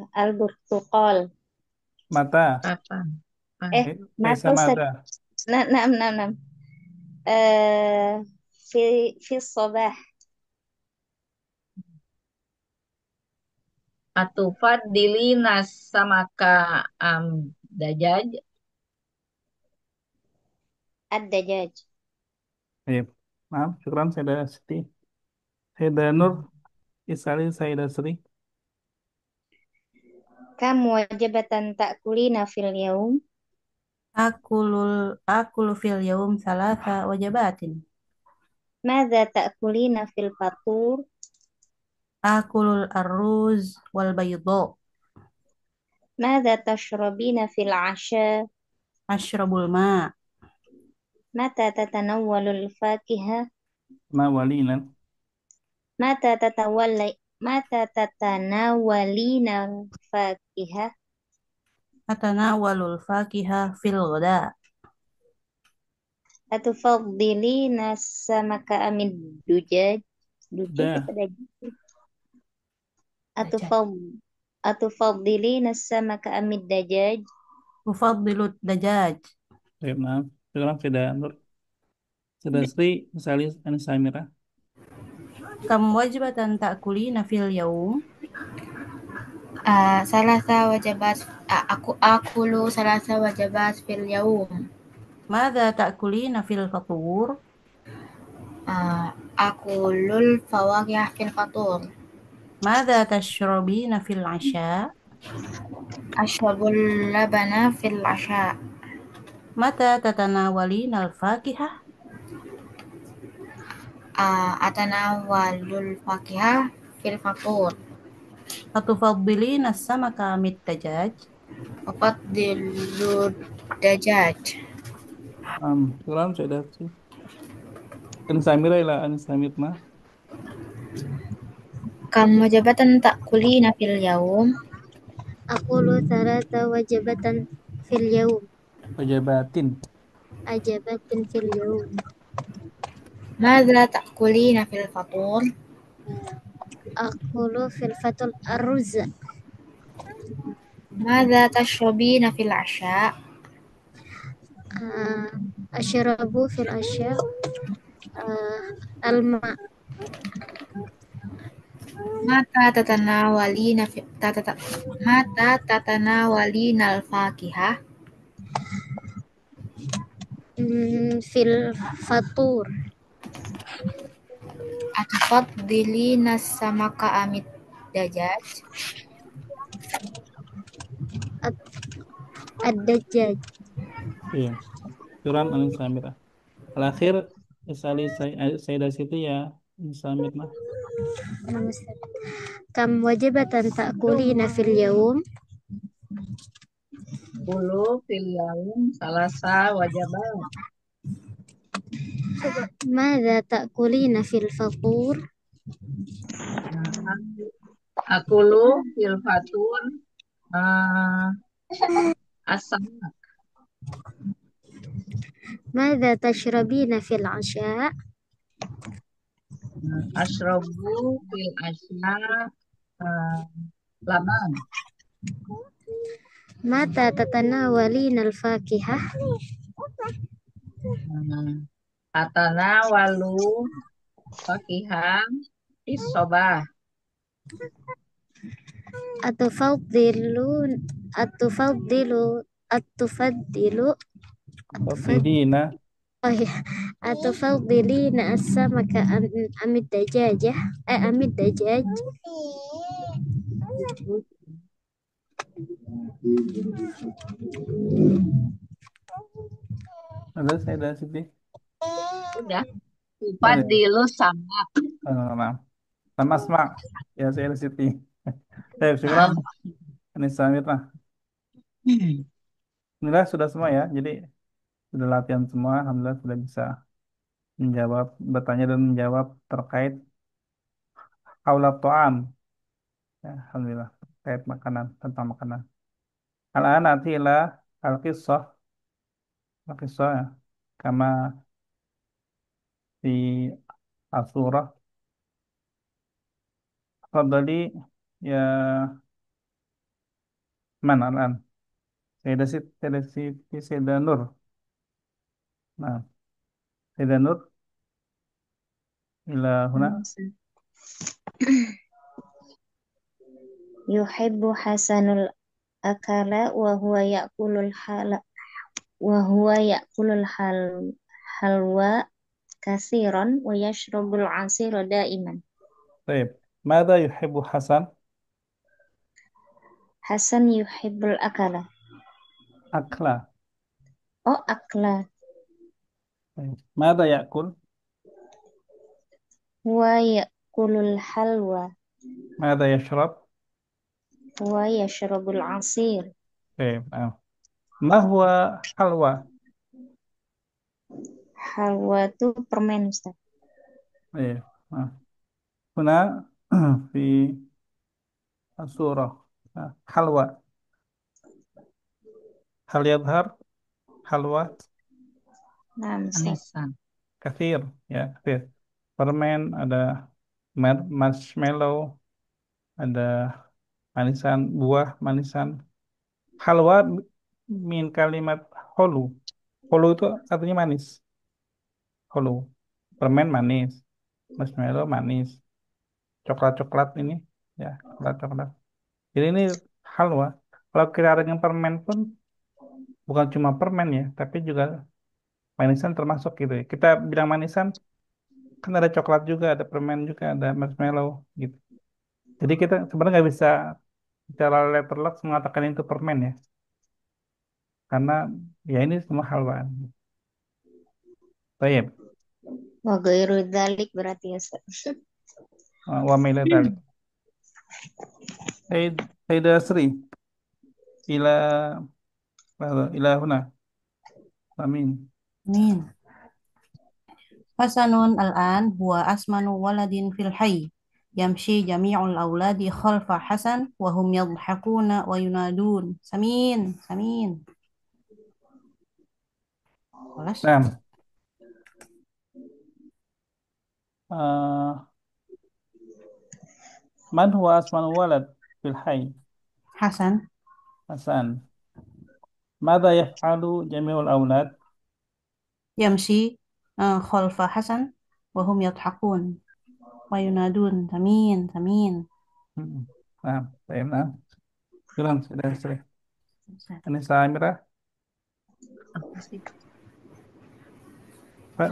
al-burtuqal. Mata. Apa? Laisa Mata mada. Nam. في الصباح. Atufat dilina samaka dajaj. الدجاج. Baik. Maaf, syukran Sayyidah Siti. Sayyidah Nur, Isali, Sayyidah Sri. كم وجبة تأكلين في اليوم؟ آكل في اليوم 3 وجبات. ماذا تأكلين في الفطور؟ آكل الرز والبيضاء. ماذا تشربين في العشاء؟ أشرب الماء. متى تتناول الفاكهة؟ Nawalina. متى تتناولين الفاكهة؟ أتناول الفاكهة في الغداء. أتفضلين السمك أم الدجاج؟ Dah. أتفضلين السمك أم الدجاج؟ أفضل الدجاج. Baik, maaf. Syukran Sayyidah Nur. Sayyidah Sri, Isali, Anissa Amira. كم وجبة تأكلين في اليوم؟ Salasa wajabat. Aku akulu salasa wajabat fil yaum. ماذا تأكلين في الفطور؟ Akulul fawakih fil fatur. ماذا تشربين في العشاء؟ Ashrabul labana fil asya. متى تتناولين الفاكهة؟ Atanawalul fakihah fil fatur. أتفضلين السمك أم الدجاج؟ Ufaddilu dajaj. Syukran Sayyidah Sri. Anissa Amira ila Anissa Mirna. Kam wajabatan ta'kulina fil yaum? Akulu thalatha wajibatan fil yawm. Wajabatin. أجابات في اليوم. ماذا تأكلين في الفطور؟ أكل في الفطور الرز. ماذا تشربين في العشاء؟ أشرب في العشاء الماء. متى تتناولين الفاكهة؟ في الفطور. أتفضلين السمك أم الدجاج؟ الدجاج. Iya. Syukran Anis Samira. Al-akhir Isali Sayyidah Siti ya Samirna. كم وجبة تأكلين في اليوم؟ Kulu fil yaum salasa wajabat. ماذا تأكلين في الفطور؟ Akulu fil fatur asam. ماذا تشربين في العشاء؟ Ashrabu fil asya laban. متى تتناولين الفاكهة؟ Atana walu fakiham isobah. أتفضلون أتفضل أتفضل Fidina. أتفضلين السمك أم الدجاجة أم الدجاج؟ Ada Sayyidah Siti. Udah. Ada. Fadilu sama. Nah. Sama Asma. Ya Sayyidah Siti. Baik, syukran Anis Samirna. Alhamdulillah sudah semua ya. Jadi sudah latihan semua. Alhamdulillah sudah bisa bertanya dan menjawab terkait aula to'am. Ya, Alhamdulillah. Terkait makanan, tentang makanan. Al-an atilah al-qissah. Al-qissah ya. Kama di al-surah. Fadali ya mana al-an? Sayyidah Nur. Nah, Sayyidah Nur ila huna. Yuhibbu Hasanul akala wa huwa ya'kulul halwa kasiran wa yashrabul asira daiman. Baik. Mada yuhibbu Hasan? Hasan yuhibbul akala. Akla. Oh, akla. Baik. Mada yakul? Wa ya'kulul halwa Mada yashrab? wa yashrabul asir. Baik. Ma huwa halwa? Halwa itu permen, Ustaz. Baik. Huna fi surah halwa. Hal yadhar halwa Nah, Ustaz. Anisan. kathir ya kathir. Permen ada marshmallow, ada manisan buah manisan. Halwa min kalimat holu. Holu itu artinya manis. Holu. Permen manis. Marshmallow manis. Coklat-coklat ini ya, coklat-coklat. Jadi ini halwa. Kalau kita dengan permen pun bukan cuma permen ya, tapi juga manisan termasuk gitu ya. Kita bilang manisan kan ada coklat juga, ada permen juga, ada marshmallow gitu. Jadi kita sebenarnya nggak bisa secara letterlock mengatakan itu permen ya, karena ya ini semua halwaan. Baik, Wa ghairu dzalik berarti ya, Ustaz. wa ma ila dzalik. Sayyidah Sri ila ila huna. Amin. Amin. Hasanun al-an huwa asmanu waladin fil hayy. Yamshi jami'ul awladi khalfa Hasan wa hum yadhakuna wa yunadun. Samin, samin. خلاص. Nah, eh, man huwa asman walad fil hayy? Hasan. Hasan. Mada yaf'alu jami'ul aulad? يمشي خلف حسن وهم يضحكون وينادون ثمين ثمين. Hmm. Nah, baik, nah. Sudah. Ini Samira. Apa sih? Pak.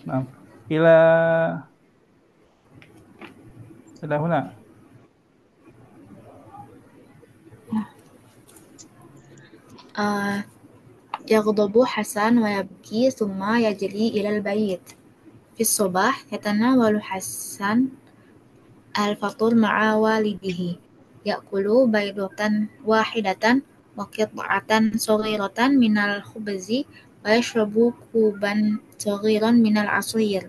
نعم. Nah. Ila ila huna. يغضب حسن ويبكي ثم يجري إلى البيت. في الصباح يتناول حسن الفطور مع والده. يأكل بيضة واحدة وقطعة صغيرة من الخبز ويشرب كوبا صغيرا من العصير.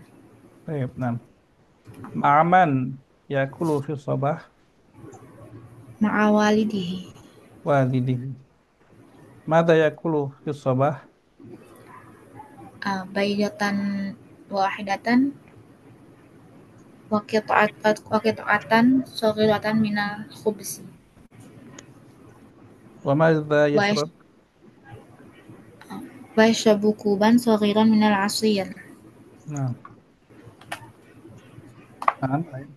Baik, nah. Ma'aman yakulu fi sabah مع والده. walidihi. Mada yakulu fi sabah? بيضة واحدة وقطعة صغيرة من الخبز Wa madza ويش- yashrab? ويشرب كوبا صغيرا من العصير. Nah. Nah, baik.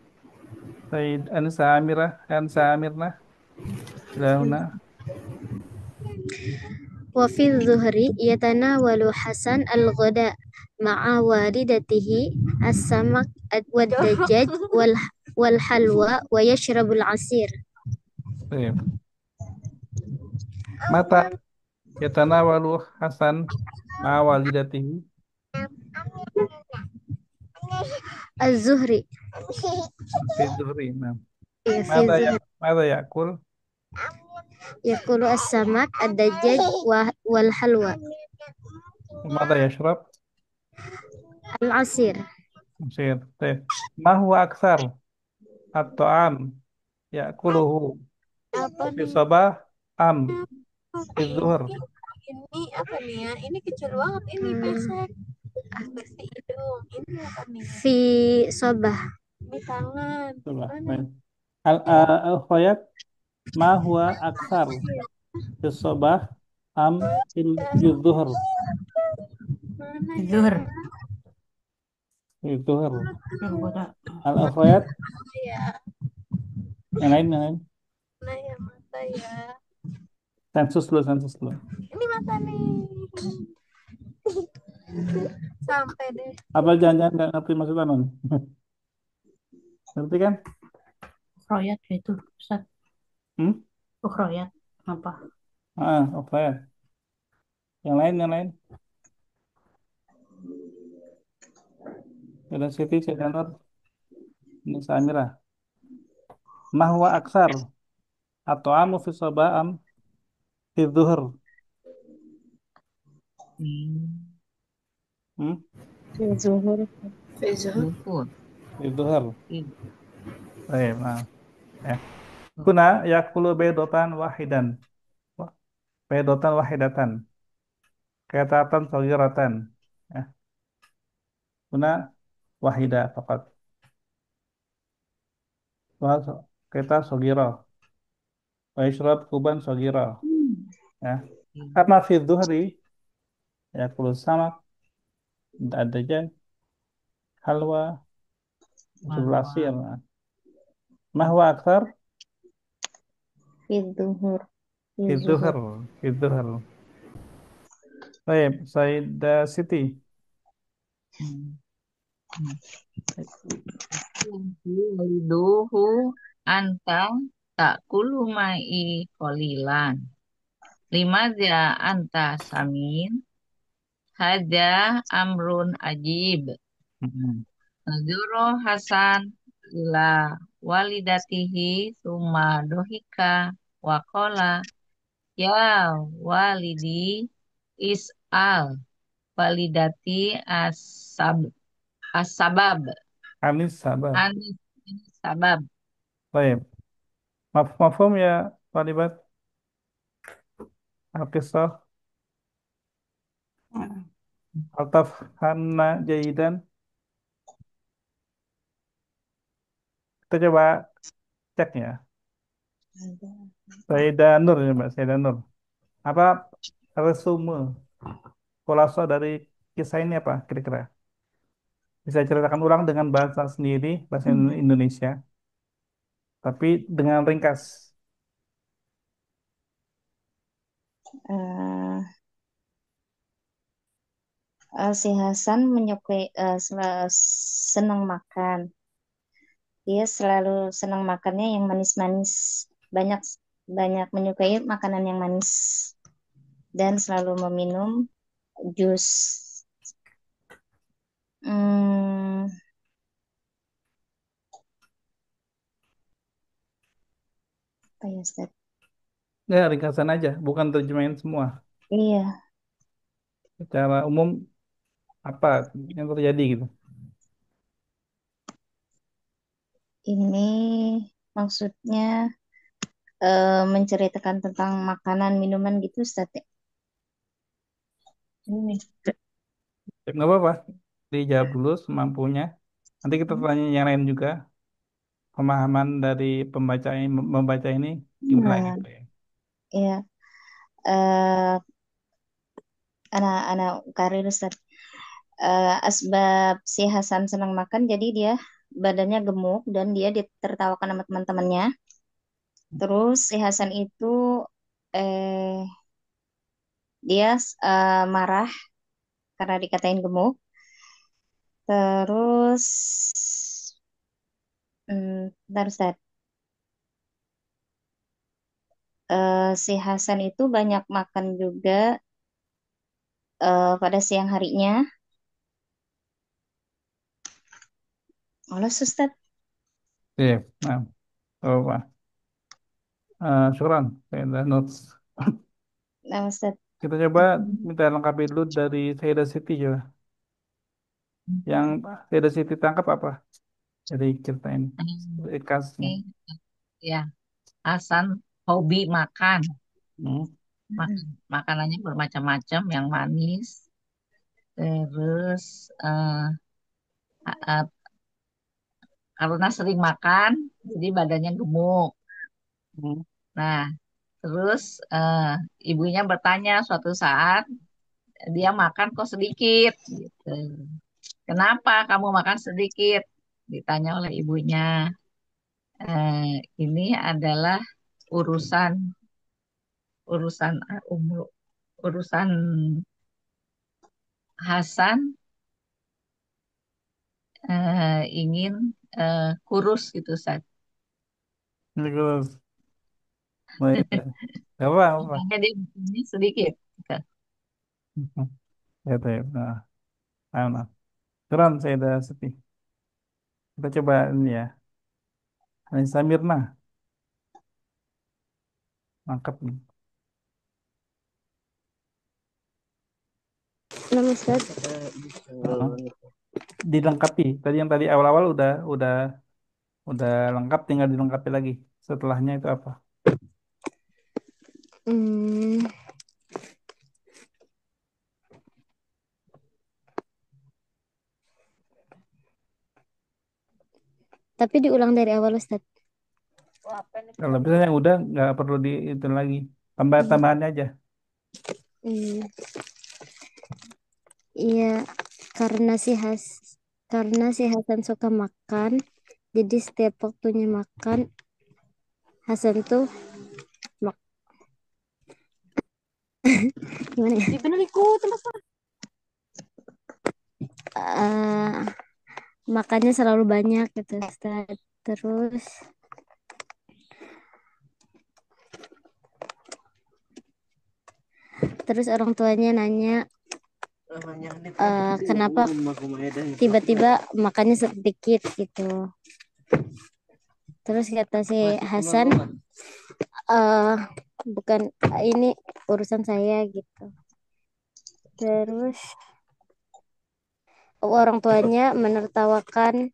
Said Ansa Amirah, Ansa Amirna. Ila huna. وفي الظهر يتناول حسن الغداء مع والدته السمك والدجاج والحلوى ويشرب العصير. Baik. Mata yatanawalu Hasan ma walidatihi? الزهري Fi dhuhri. Nah. في الظهر Mada yakul? يأكل السمك الدجاج والحلوى Mada yashrab? العصير. Sir. Baik. Ma huwa aksar at-ta'am yakuluhu fi sabah am fi dhuhr? Ini apa nih ya? Ini kecil banget ini pesek. Bersih hidung. Ini apa nih? في صباح Ini tangan. Coba. Mana? Baik. Al-Khayat ma huwa aksar fi sabah am fi dhuhr? Mana الظهر. Fi dhuhr. الغداء. Al-Khayat ya? yang lain. Mana ya mata ya? Sensus dulu. Ini mata nih. Sampai deh. Apa jangan-jangan nggak ngerti maksud anu? Ngerti kan? Ukroyat itu Ustaz. Hmm? Ukroyat apa? Khayat. Yang lain. Sudah Siti, Syed Anwar, ini Samira. Ma huwa aksar atau amu fi sabah am fi dhuhr? Hmm, Hmm? في الظهر. في الزهر. Zuhur. Fi dhuhr. Id- Baik, nah. Ya. Kuna yakulu baydotan wahidan. Baydotan wahidatan. Ketatan sagiratan. Ya. Kuna wahida fakat. Wa Keta sagira. Wa yashrab kuban sagira. Ya. Amma fi dhuhri yakulu samak, ad-dajjal, halwa, Mahwa. asir. Ma huwa akthar? في الظهر. في Fi الظهر. dhuhr. Fi dhuhr. Baik, Said Siti. Hmm. Hmm. Waliduhu anta takulu mai kolilan. Limadza anta samin? Hada amrun ajib. Hmm. Nazuro Hasan ila walidatihi summa dohika wa qala ya walidi is'al walidati asabab Anis sabab. anis sabab. Baik. Mafhum ya, Talibat? Al-Qisah. Altaf Hana Jaidan. Kita coba cek ya. Saida Nur ya Mbak, Saida Nur. Apa resume kolase dari kisah ini apa kira-kira? Bisa ceritakan ulang dengan bahasa sendiri, bahasa Indonesia, tapi dengan ringkas. Eh, si Hasan menyukai senang makan. Dia selalu senang makannya yang manis-manis. Banyak banyak menyukai makanan yang manis dan selalu meminum jus. Hmm, apa ya Ustaz? Ya, ringkasan aja, bukan terjemahin semua. Iya, Secara umum apa yang terjadi gitu. ini maksudnya menceritakan tentang makanan minuman gitu Ustaz ya? Ini. Ya, nggak apa-apa, dijawab dulu semampunya. Nanti kita tanya yang lain juga, pemahaman dari membaca ini gimana Nah, gitu ya. iya. Eh, anak-anak karir Ustaz. Asbab si Hasan senang makan, jadi dia badannya gemuk dan dia ditertawakan sama teman-temannya. Terus si Hasan itu eh dia marah karena dikatain gemuk. Terus bentar Ustaz. Si Hasan itu banyak makan juga pada siang harinya. Olah Ustaz. Oke, nah, apa? Syukran, saya udah notes. Nah, Ustaz. Kita coba minta lengkapi dulu dari Sayyidah Siti coba. Yang Sayyidah Siti tangkap apa dari cerita ini? Kasnya. Ini ya, Hasan hobi makan. Hmm. Makanannya bermacam-macam, yang manis. Terus uh, karena sering makan, jadi badannya gemuk. Hmm. Nah, terus ibunya bertanya suatu saat, dia makan kok sedikit, gitu. Kenapa kamu makan sedikit? Ditanya oleh ibunya. Ini adalah urusan urusan urusan Hasan ingin kurus gitu Ustaz. Ini terus. Baik, baik. Gak apa-apa. Makanya dia makannya sedikit. Gitu. Ya, baik. Nah, nah. Keren Sayyidah Siti. Kita coba ini ya. Anissa Mirna. Mantap nih. Nama Ustaz. Nah, dilengkapi. Tadi yang tadi awal-awal udah lengkap, tinggal dilengkapi lagi. Setelahnya itu apa? Hmm, tapi diulang dari awal Ustaz. Kalau misalnya yang udah nggak perlu di itu lagi. Tambah-tambahannya aja. Hmm, iya, karena si Hasan suka makan, jadi setiap waktunya makan Hasan tuh mak gimana ya? Eh, makannya selalu banyak gitu Ustaz. Terus orang tuanya nanya kenapa tiba-tiba makannya sedikit gitu. Terus kata si Hasan, bukan ini urusan saya gitu. Terus orang tuanya menertawakan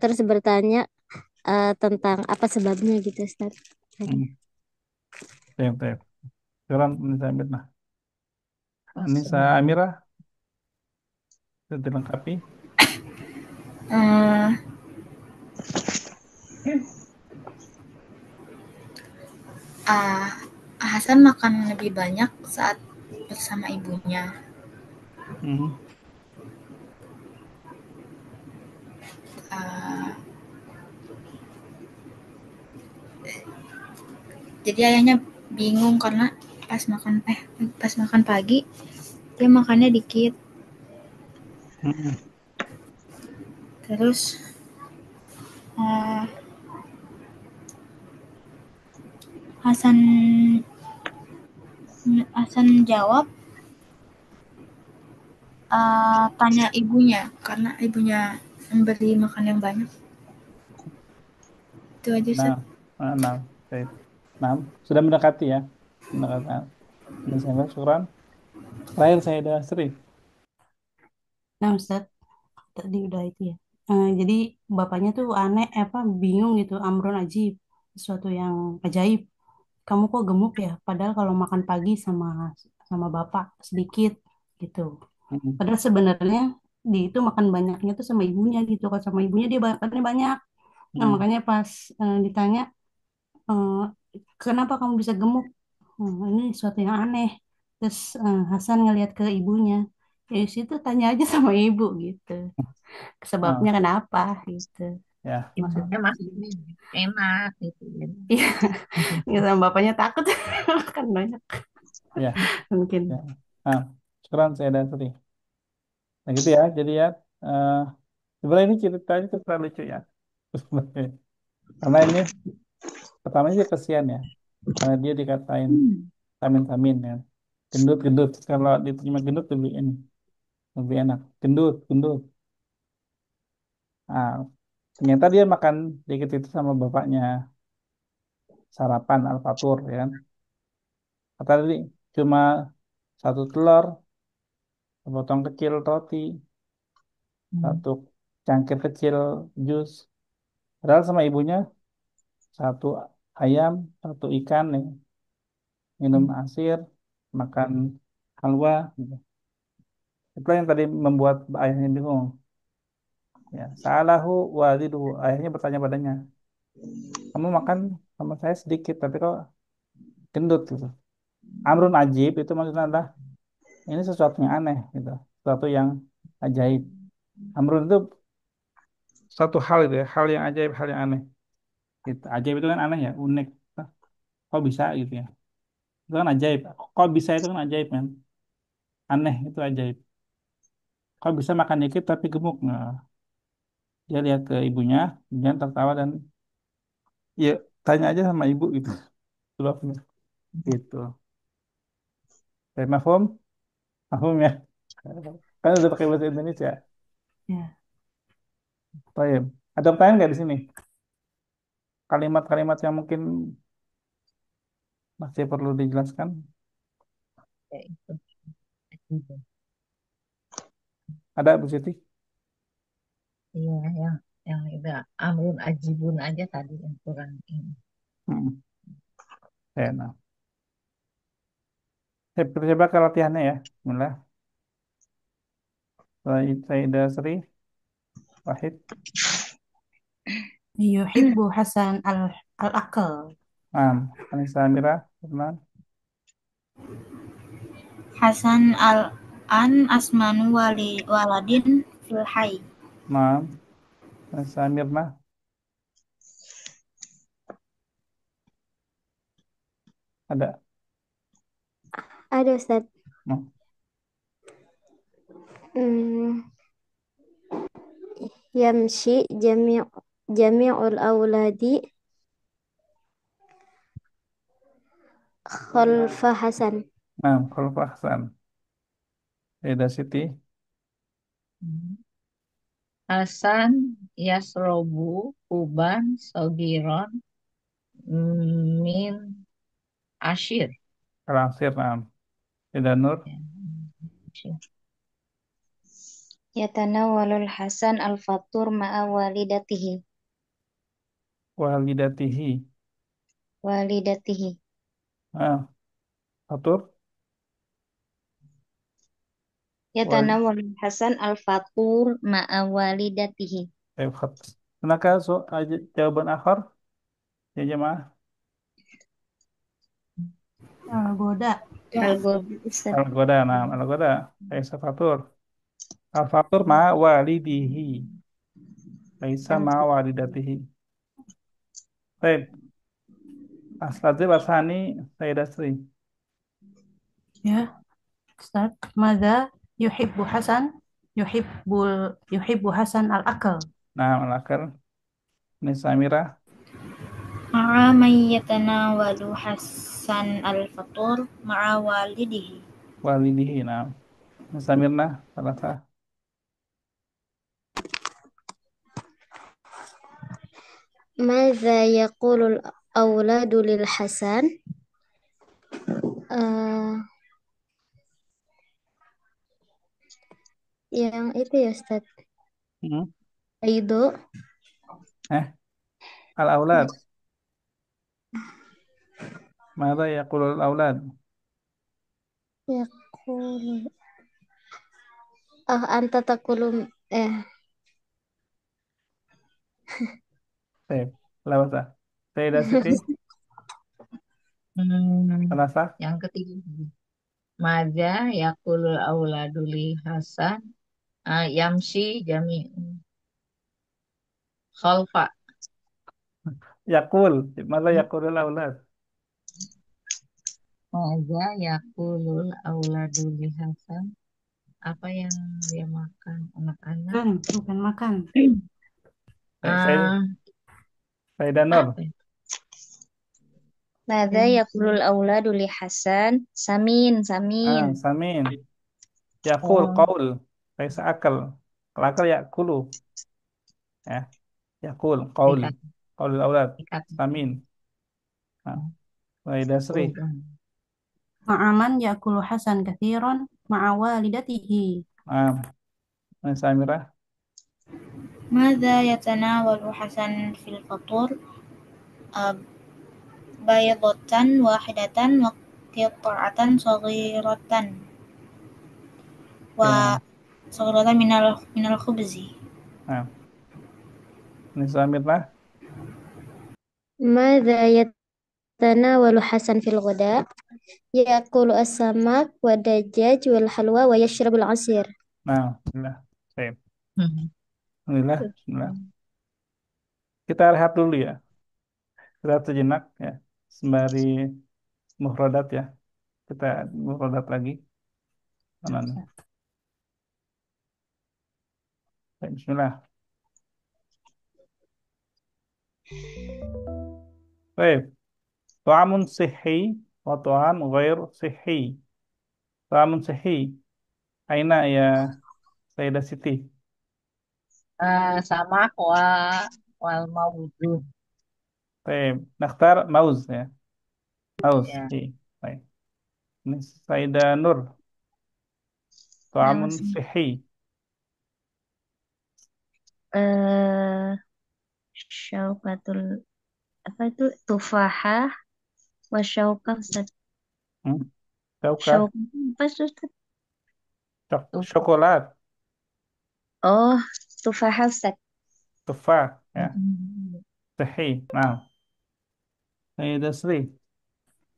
terus bertanya tentang apa sebabnya gitu Ustaz. Hmm. Baik, baik. Syukran, Nisa Mirna. Nisa Wassalam. Amira, sudah dilengkapi. Eh, ah, Hasan makan lebih banyak saat bersama ibunya. Hmm. Ah, jadi ayahnya bingung karena pas makan pagi dia makannya dikit. Hmm. Terus eh, Hasan Hasan jawab, tanya ibunya karena ibunya memberi makan yang banyak. Itu aja, Nah, Ustaz. nah, baik. Nah, sudah mendekati ya. Mendekati. Nisa Amira, syukran. Terakhir saya ada Sri. Nah, Ustaz, tadi udah itu ya. Jadi bapaknya tuh aneh, apa bingung gitu, amrun ajib, sesuatu yang ajaib. Kamu kok gemuk ya? Padahal kalau makan pagi sama sama bapak sedikit gitu. Hmm. Padahal sebenarnya dia itu makan banyaknya tuh sama ibunya gitu. Kalau sama ibunya dia makannya banyak. Nah, Hmm. makanya pas ditanya, eh, kenapa kamu bisa gemuk? Ini sesuatu yang aneh. Terus Hasan ngelihat ke ibunya. Ya di situ tanya aja sama ibu gitu. Sebabnya Ah, kenapa gitu. ya. Maksudnya, Ibunya masih ini enak gitu. iya, nggak sama bapaknya takut kan banyak Ya, ya. mungkin. Ah, syukran saya ada Sri. Nah gitu ya. Jadi ya, eh, sebenarnya ini ceritanya cerita lucu ya. Karena ini pertamanya dia kesian ya. Karena dia dikatain samin-samin ya. Gendut-gendut. Kalau diterima gendut lebih ini. Lebih enak. Gendut, gendut. Nah, ternyata dia makan dikit itu sama bapaknya. Sarapan Al-Fatur ya kan. Kata tadi cuma satu telur, sepotong kecil roti, Hmm. satu cangkir kecil jus. Padahal sama ibunya satu ayam, satu ikan nih, minum asir, makan halwa. Gitu. Itulah yang tadi membuat ayahnya bingung. Ya, salahu waliduhu. Ayahnya bertanya padanya, kamu makan sama saya sedikit, tapi kok gendut gitu. Amrun ajib itu maksudnya adalah ini sesuatu yang aneh gitu, sesuatu yang ajaib. Amrun itu satu hal itu ya, hal yang ajaib, hal yang aneh. Gitu. Ajaib itu kan aneh ya, unik. Hah, kok bisa gitu ya? Itu kan ajaib. Kok bisa itu kan ajaib kan? Aneh itu ajaib. Kok bisa makan dikit tapi gemuk? Nah, dia lihat ke ibunya, ibunya tertawa dan ya tanya aja sama ibu gitu. Sebabnya gitu. Dari mafhum, mafhum ya. Kan udah pakai bahasa Indonesia. Ya, Baik. Ada pertanyaan nggak di sini? Kalimat-kalimat yang mungkin masih perlu dijelaskan? Ya, itu. Ada Bu Siti? Iya, yang itu amrun ajibun aja tadi yang kurang ini. Hmm. Ya, nah. Saya coba ke latihannya ya. Bismillah. Sayyidah Sri, Wahid. yuhibbu Hasan al-akal. Anissa Amira, Firman. Hasan an asmanu waladin fil hayy. Naam. Anissa Mirna. Ada. Ada Ustaz. Nah. Hmm, yamshi jami'ul auladi khalfa Hasan. Nah, kalau Pak Hasan. Sayyidah Siti. Hmm. Hasan Yasrobu Kuban Sogiron min Ashir. Kalangsir, nah. Sayyidah Nur. Ya, Ashir. Yatanawwalul Hasan al-Fatur ma'a walidatihi. Walidatihi. Walidatihi. Ah, fatur. Wal. Yatanawwalul Hasan al-fatur ma'a walidatihi. Fat. Manakah jawaban akhir ya jemaah? Goda. Al-Ghazali Ustaz. Al-Goda, nah, Al-Goda. Laisa fatur. Al-fatur ma walidihi. Laisa ma walidatihi. Baik. Asladzir Basani Sayyidah Sri. Ya, Ustaz. Mada yuhibbu Hasan? Yuhibbu Hasan al-akal. Nah, Al-Akar. Ini Samira. Ma'a man yatanawalu Hasan al-fatur ma'a walidihi. Walidihi. Nah, ini Samirna. Salah. ماذا يقول الأولاد للحسن yang itu ya Ustaz Hmm. Aido Al-Aulad. Mada yaqulul aulad. يقول أنت تقول Baik. Lawasa. Sayyidah Siti. Hmm, Salah. yang ketiga. Maja yakulul auladuli Hasan yamsi jami khalfa. Yakul. Mada yaqulul aulad. Maja yakulul auladuli Hasan. Apa yang dia makan anak-anak? Bukan makan. Baik, Sayyidah Nur. Apa ya? Mada yakulul auladu li Hasan? Samin. Samin. Yakul Oh, qaul. Laisa akal. Kalau akal yakulu. Ya. Yakul qaul. dikat, Qaulul aulad. dikat. Samin. Nah, Sayyidah Sri. Oh, kan. Ma'aman ya'kulu Hasan kathiran ma'a walidatihi. Nah, ini Samira. Madza yatanawalu Hasan fil fatur baydatan wahidatan wa qit'atan saghiratan wa Ya. saghiratan minal khubzi. Nah, ini Samirna. ماذا يتناول حسن في الغداء يأكل السمك والدجاج والحلوى ويشرب العصير Nah, Alhamdulillah. Baik. Hmm. Alhamdulillah. Bismillah. Kita lihat dulu ya. Kita sejenak ya. Sembari mufradat ya. Kita mufradat lagi. Mana nih? Baik, Bismillah. Baik. Ta'amun sihhi wa ta'am ghair sihhi. Ta'amun sihhi. Aina ya Sayyidah Siti. Sama wal mawudu. Baik. Nakhtar mauz ya. Mauz. Ya. Iya. Baik. Ini Sayyidah Nur. Nama Ta'amun sihhi. eh syaukatul apa itu tufahah wa syaukah Ustaz. Hmm. Coklat. Syaukah apa Ustaz? Tufah. Coklat. Oh, tufahah Ustaz. Tufah ya. Hmm. Sihhi. Nah. Sayyidah Sri.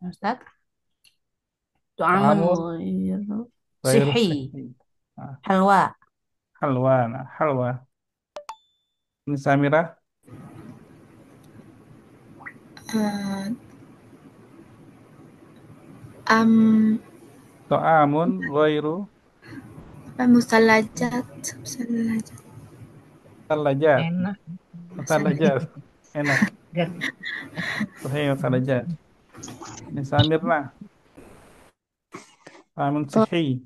Ustaz. Tu'amun Ta'amun ghairu ghair sihi. sihhi. Nah. Halwa. Halwa. Nah, halwa. Ini Samira. Ta'amun ghairu Musalajat. talajat. Enak. Talajat. Enak. Gak. Sahih talajat. Ini Samirna. Ta'amun sihhi.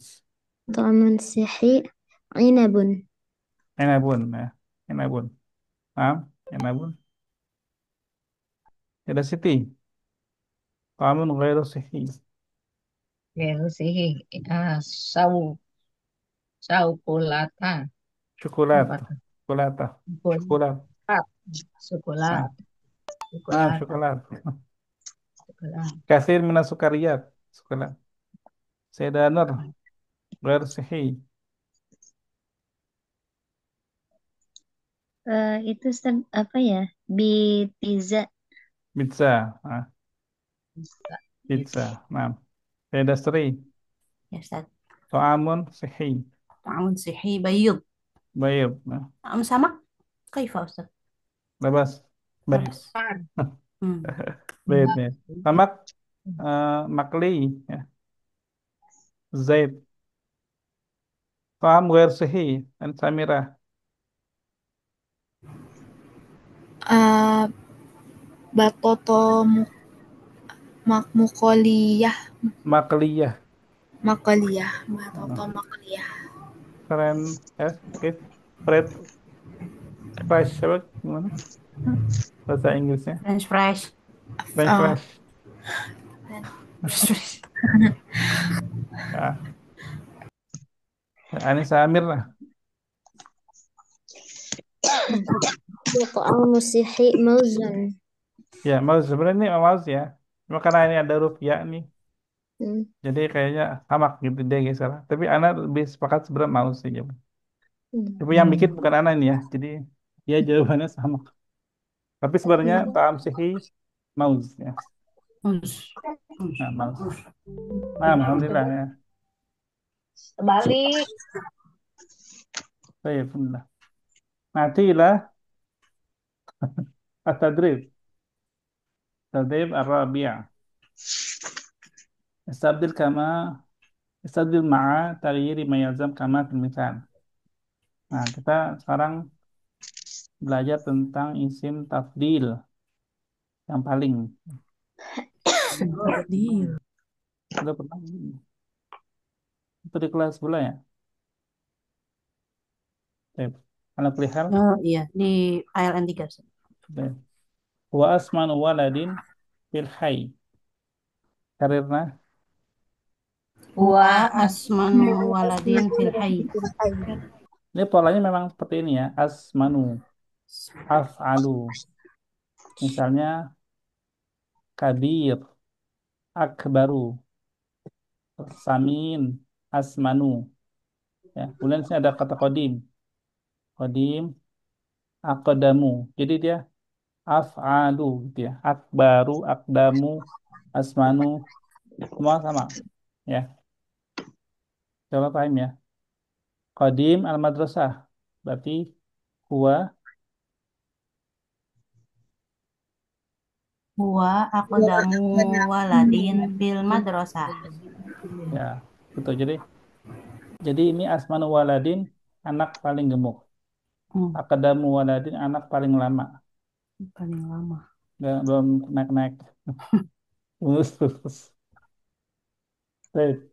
طعام صحي عنب Enabun ya. Enabun. Nah, enabun. Tidak Siti. Ta'amun ghairu sihhi. Ya sih. Sau saukulata. Coklat. Apa tuh? Coklat. Coklat. Sukulat. Sukulat. Nah, Sukulat. coklat. Kathir minas sukariyat. Sekolah. Sayyidah Nur. Ghair sahih. Itu Ustaz, apa ya? Bitiza. Pizza. Ah, pizza. Nah. Sayyidah Sri. Ya Ustaz. Ta'amun sahih. طعام صحي بيض. Baik. Nah. طعام سمك كيف أستاذ؟ Labas. Baik. بس. مم. Baik. Baik. Tamak. Makli. Ya. Zaid. Ta'am ghair sahih. Dan Samira. Eh, batoto mukoliyah, Makliyah. batoto Nah. makoliyah. Keren. Ya. Oke. Fred. Fresh. Apa? Gimana? Bahasa Inggrisnya. French fries. French Eh, fresh. French fries. Ya. Anissa Amir lah. وطعام صحي موز. Ya, mouse sebenarnya ini mouse ya. Cuma karena ini ada huruf ya nih, Hmm. jadi kayaknya samak gitu dia geser. Tapi anak lebih sepakat sebenarnya mouse sih. Tapi yang bikin bukan anak ini ya. Jadi dia jawabannya sama. Tapi sebenarnya Ta'am Sihi mouse ya. Mus. Nah, mouse. Nah, alhamdulillah ya. Terbalik. Baik, alhamdulillah. Nantilah at-tadrib. Tadrib ar-rabi'. Istabdil kama Istabdil ma'a taghyiri ma yalzam kama fil misal. Nah, kita sekarang belajar tentang isim tafdil yang paling. Deal. Udah pernah? Itu di kelas bola ya? Baik. Anak pelihara. Oh iya, di ILN 3 Ustaz. Baik. Wa asmanu waladin fil hayy. Karirna. Wa asmanu waladin fil hayy. Ini polanya memang seperti ini ya. Asmanu. Af'alu. Misalnya kabir. Akbaru. Samin. Asmanu. Ya. Kemudian sini ada kata kodim. Kodim. Aqdamu. Jadi dia af'alu gitu ya. Akbaru. Akdamu. Asmanu. Semua sama. Ya. Coba paham ya. Qadim al-madrasah. Berarti huwa Huwa aqdamu waladin fil madrasah. ya betul. Jadi ini asmanu waladin anak paling gemuk. Hmm, Aqdamu waladin anak paling lama. paling lama. Nggak, belum naik-naik. Terus. Baik.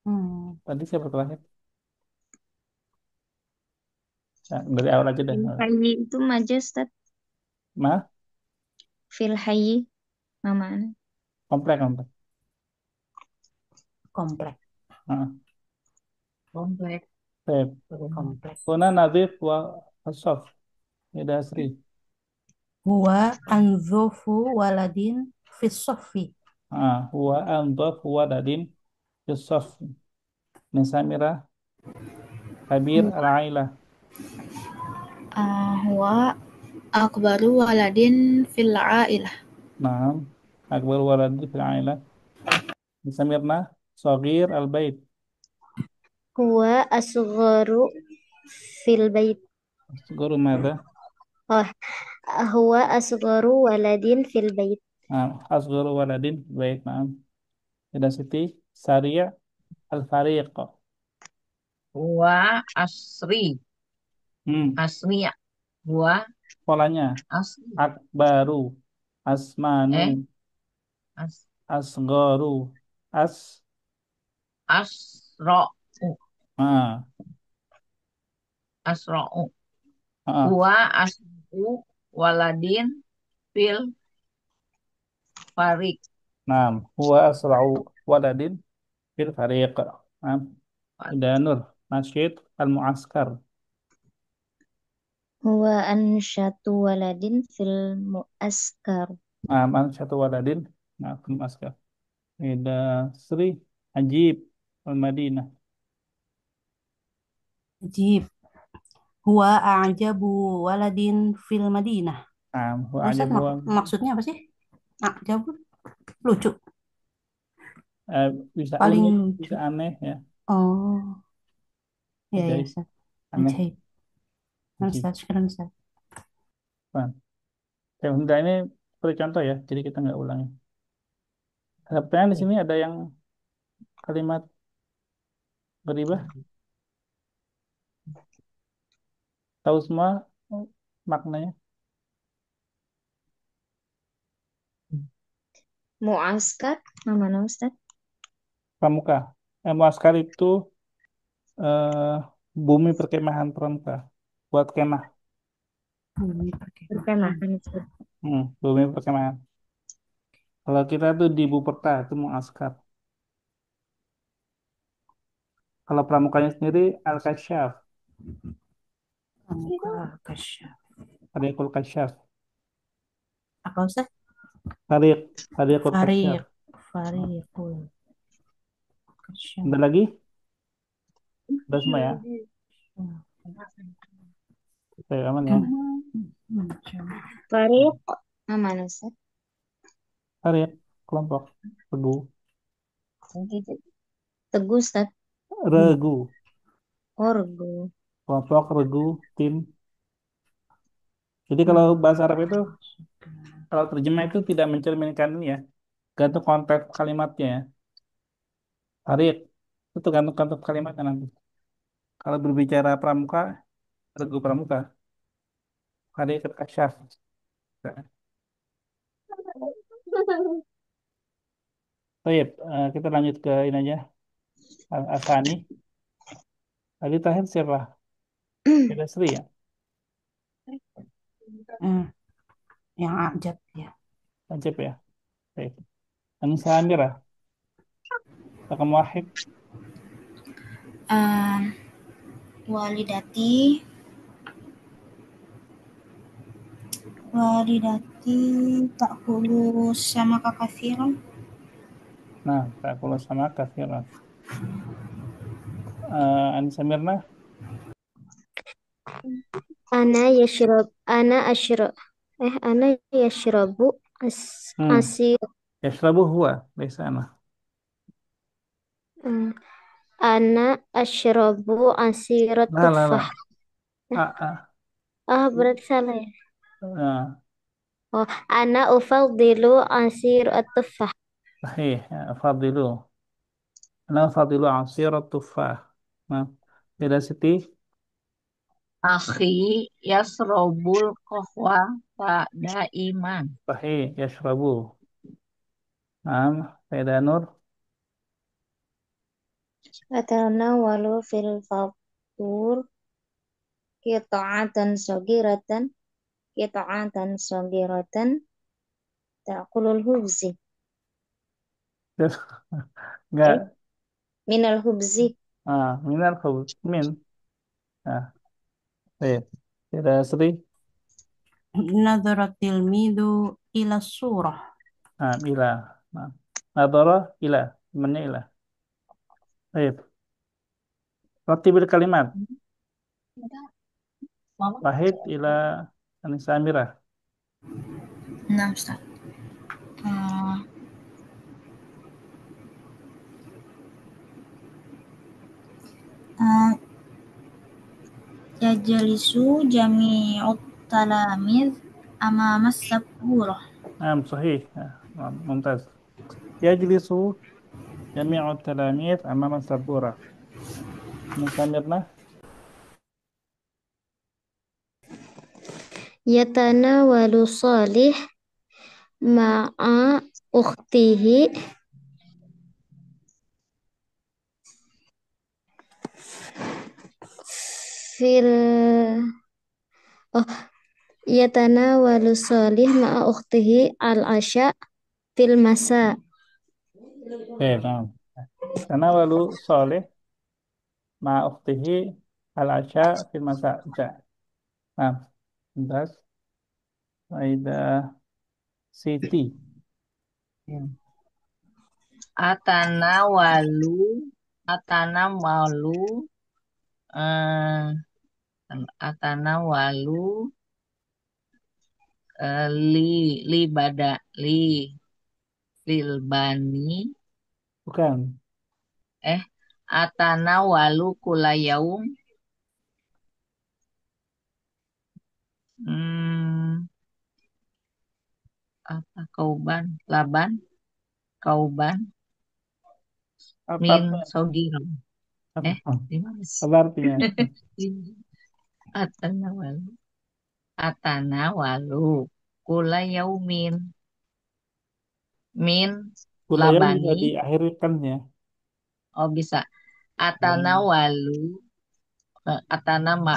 Hmm, Tadi siapa terakhir? Ya, dari awal aja dah. Fil hayyi itu maja Ustaz. Ma, Fil hayyi mana? komplek komplek. komplek. Ah, Komplek. baik. Komplek. Kuna nadif wa asaf. Ida asri. Huwa anzofu waladin fis soffi. Huwa andhaf waladin yusaf. Nisamira kabir al-ailah. Huwa akbaru waladin fil ailah. Naam. Akbar waladin fil ailah. Samirna Sogir al-bait. هو أصغر في البيت. Guru mada. Oh, هو أصغر ولد في البيت. Asguru waladin bait. Naam. Dan Siti Saria al-fariq. Wa asri. Hmm. Asriya. Wa Polanya asri. akbaru asmanu Eh. As, asgoru as asro. ah, Asro'u. ah. Wa asru waladin fil farik. Naam. Huwa asra'u waladin fil fariq. Naam. Udah Nur. Nasyid al-mu'askar. Huwa ansyatu waladin fil mu'askar. Naam. Satu waladin Nah, Askar. Ida Sri Ajib Al-Madinah. Ajib. Huwa a'jabu waladin fil Madinah. Nah, wa Ustaz, ajabu. maksudnya apa sih? A'jabu lucu. Bisa Paling unik, lucu. bisa aneh ya. Oh, ya ya Ajaib, Ustaz. aneh, Ajaib. ajib. Ustaz, keren Ustaz. Nah, enggak ini seperti contoh ya, jadi kita nggak ulangi. Pertanyaan di sini ada yang kalimat beribah, tahu semua maknanya. Muaskar, mana Ustaz? Pramuka. Muaskar itu eh, bumi perkemahan pramuka. Buat kemah. Bumi pakai Perkemahan Ustaz. Bumi perkemahan. Kalau kita tuh di Buperta itu muaskar. Kalau pramukanya sendiri Al-Kasyaf, pramuka kasyaf. Tariqul Kasyaf. Apa Ustaz? Tariqul Kasyaf. Fariq. Fariqul kasyaf. Ada lagi? Udah semua ya? Oke, aman ya. Fariq, mana Ustaz? Tariq, kelompok. Regu. Teguh Ustaz. Regu. Orgo. Kelompok, regu, tim. Jadi kalau bahasa Arab itu, kalau terjemah itu tidak mencerminkan ini ya. Gantung konteks kalimatnya ya. Tariq, itu tergantung konteks kalimatnya nanti. Kalau berbicara pramuka, regu pramuka. Tariq Kasyaf. Baik, kita lanjut ke ini aja. Asani. Tadi terakhir siapa? Tidak Sri ya? Hmm, yang ajab ya. Ajib ya? Baik. Anissa Amira. Rakam wahid. Um, walidati walidati ta'kulu sama kakafiran. Nah, tak kalau sama kafiran. Anissa Mirna. Ana asyrab ana yashrabu Hmm. asir Yashrabu huwa. Laisa ana. eh, ana asyrabu asirat Lah, lah, lah. tufah. Berarti salah ya. Nah, Oh, ana ufaddilu asir at-tufah. sahih. Ya, fadilu. Ana fadilu asirat tufah. Nah, tidak Siti. Akhi yasrobul kohwa tak daiman. Sahih. Yashrabu. Nah, tidak Nur. Atana walu fil fatur qita'atan sagiratan qita'atan sagiratan ta'kulul hubzi. Arif Enggak. minal hubzi. Minal khubz. Min. Nah, baik. Tidak Sri. Nadharatil midu ila surah. Ila. Nah, nadara ila. Temannya ila. Baik. Ratibil kalimat. Wahid ila Anissa Amira. Nah, Ustaz. Uh, uh, Yajlisu jami'ut talamid amama sabura. صحيح. ممتاز. يجلس جميع التلاميذ أمام السبورة. نستمرنا. Yatanawalu Salih ma'a ukhtihi fil oh yatanawalu Salih ma'a ukhtihi al-asya fil masa. نعم. تناول صالح مع أخته العشاء في المساء. جاء. نعم. ممتاز. وإذا سيتي. Ya. Atanawalu, atanawalu, eh, atanawalu, li, li bada, lilbani, Bukan. atanawalu kulayaum, hmm, apa kauban, laban, kauban, Apa min artinya? sogiro. Apa, Di mana sih? apa artinya? Atanawalu, atanawalu, kulayaumin, min Kuliah bisa labani, diakhirkan ya. oh bisa, Hmm. atanawalu, atanama,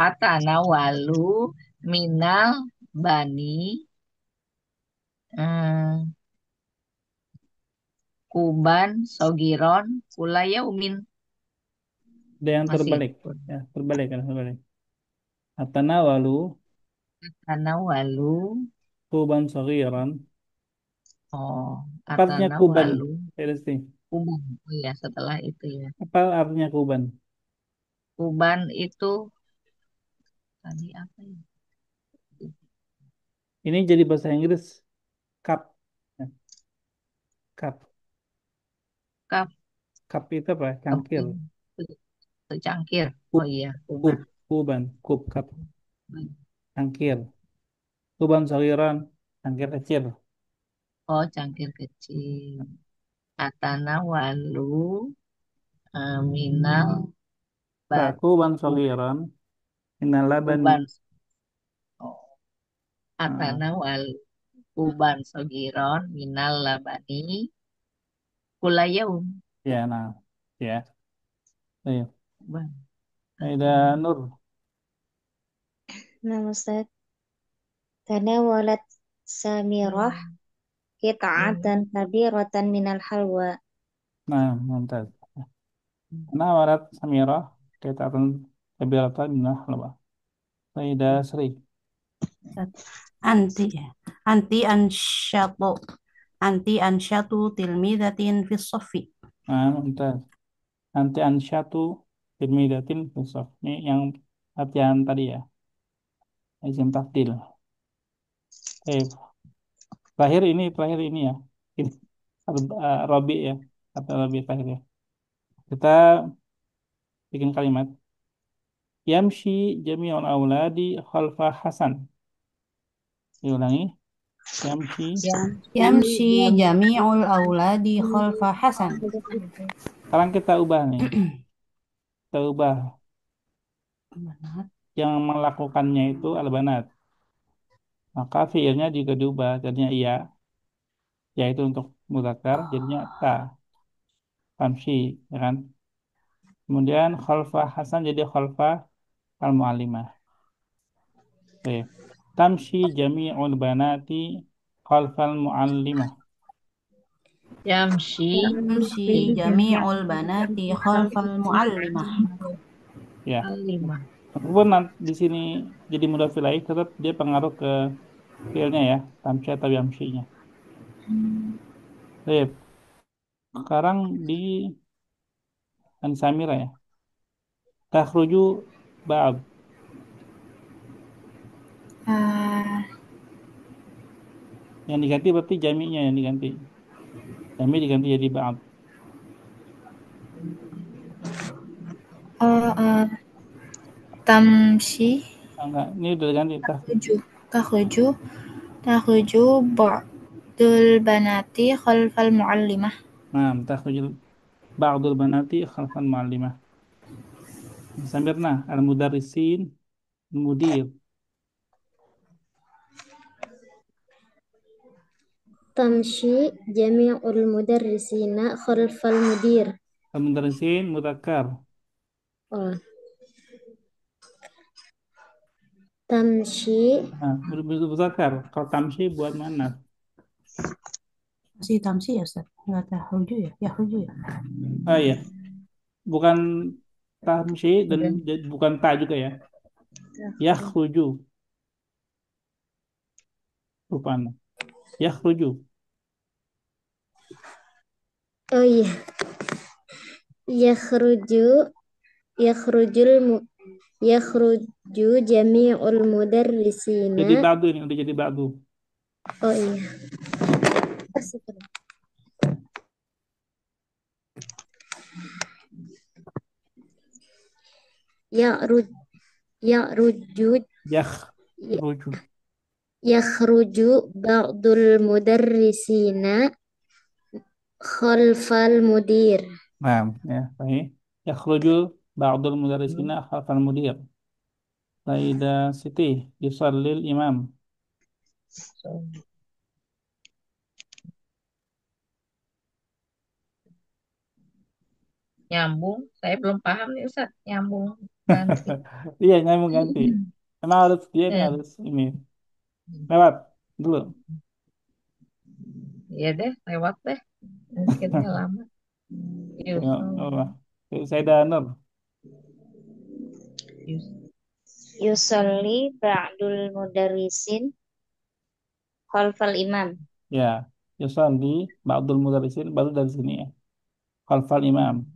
atanawalu, minal bani, eh, kuban, sogiron, kulayaumin, Ada yang masih, terbalik. Ya, terbalik kan, terbalik. Atanawalu atanawalu, kuban saghiran. oh, Apa artinya kuban? atanawalu, Resti. kuban, oh ya setelah itu ya, Apa artinya kuban? kuban itu tadi apa ya? Ini jadi bahasa Inggris cup. Ya, cup. Kap, Cup itu apa? oke, Cangkir. secangkir, oh Kub, iya, kuban, kub, kuban, kub, cup, cangkir. Kuban saghiran, cangkir kecil. oh cangkir kecil, atanawalu, minal Nah, bat, kuban ku- saghiran minal labani. kuban, oh, Nah, atanawalu, kuban sogiron, minal labani, kulayaum, ya, nah, ya. Ayo, kuban, Aida atanawalu. Nur. Nah, Ustaz, tanawalat Samirah Hmm. qit'atan kabiratan minal halwa. Nah, mantap. Nah, warat Samirah kita akan kabiratan minah lebah. Aida Sri. Anti ya. Anti ansyatu. Anti ansyatu tilmidatin fis sofi. Nah, mantap. Nanti ansyatu filmidatin filsaf. Ini yang latihan tadi ya. Izin takdil. Terakhir ini ya. Ini Robi ya. Atau Robi terakhir ya. Kita bikin kalimat. Yamshi jami'ul auladi khalfa Hasan. Diulangi. Yamshi. Yamshi jami'ul auladi khalfa Hasan. Sekarang kita ubah nih. Kita ubah. Yang melakukannya itu al-banat. Maka fiilnya juga diubah. Jadinya iya. Yaitu untuk mudzakkar. Jadinya ta. Tamshi. Ya kan? Kemudian khalfa Hasan jadi khalfa al-muallimah. Baik. Tamshi jami'ul banati khalfal muallimah. Yamshi, Yamshi jami'ul banati khalfal muallimah. Ya. lima. Walaupun di sini jadi mudhaf ilaih tetap dia pengaruh ke fiilnya ya, tamshi atau yamshi-nya. Baik. Sekarang di Ansamira ya. Takhruju ba'd. Ah, Yang diganti berarti jami'nya yang diganti. Jami diganti jadi ba'd. oh, tamshi Enggak, ini udah diganti takhruju takhruju takhruju ba'dul banati khalfal muallimah. Nah, takhruju ba'dul banati khalfal muallimah. Samirna al-mudarrisin mudir. Tamshi jami'ul mudarrisina khalfal mudir. Al-mudarrisin mudzakkar. Oh, tamshi Nah, mudzakkar. Kalau tamshi buat mana? Masih tamsi ya Ustaz? Enggak tahruju ya? Yahruju ya? Ah iya, bukan tamshi dan bukan ta juga ya. Yakhruju rupanya. Yakhruju. Oh iya, yakhruju yakhrujul mu yakhruju jami'ul mudarrisina. Jadi ba'du ini udah jadi ba'du. Oh iya. Astagfirullah. Ya'ruj ya'ruju Rujuk. yakhruju ba'dul mudarrisina khalfal mudir. Nah, ya, baik. Yakhruju ba'dul mudarrisina khalfal mudir. Saida Siti yusallil imam. So, nyambung. Saya belum paham nih Ustaz. Nyambung ganti. Iya, nyambung ganti. Emang harus dia ini Eh, harus ini lewat dulu. Iya deh, lewat deh. Mungkinnya lama. Tengok Yusuf, apa? Saida Nur. Yus- Yusolli ba'dul mudarrisin khalfal imam. Ya, yusalli ba'dul mudarrisin baru dari sini ya. Khalfal imam.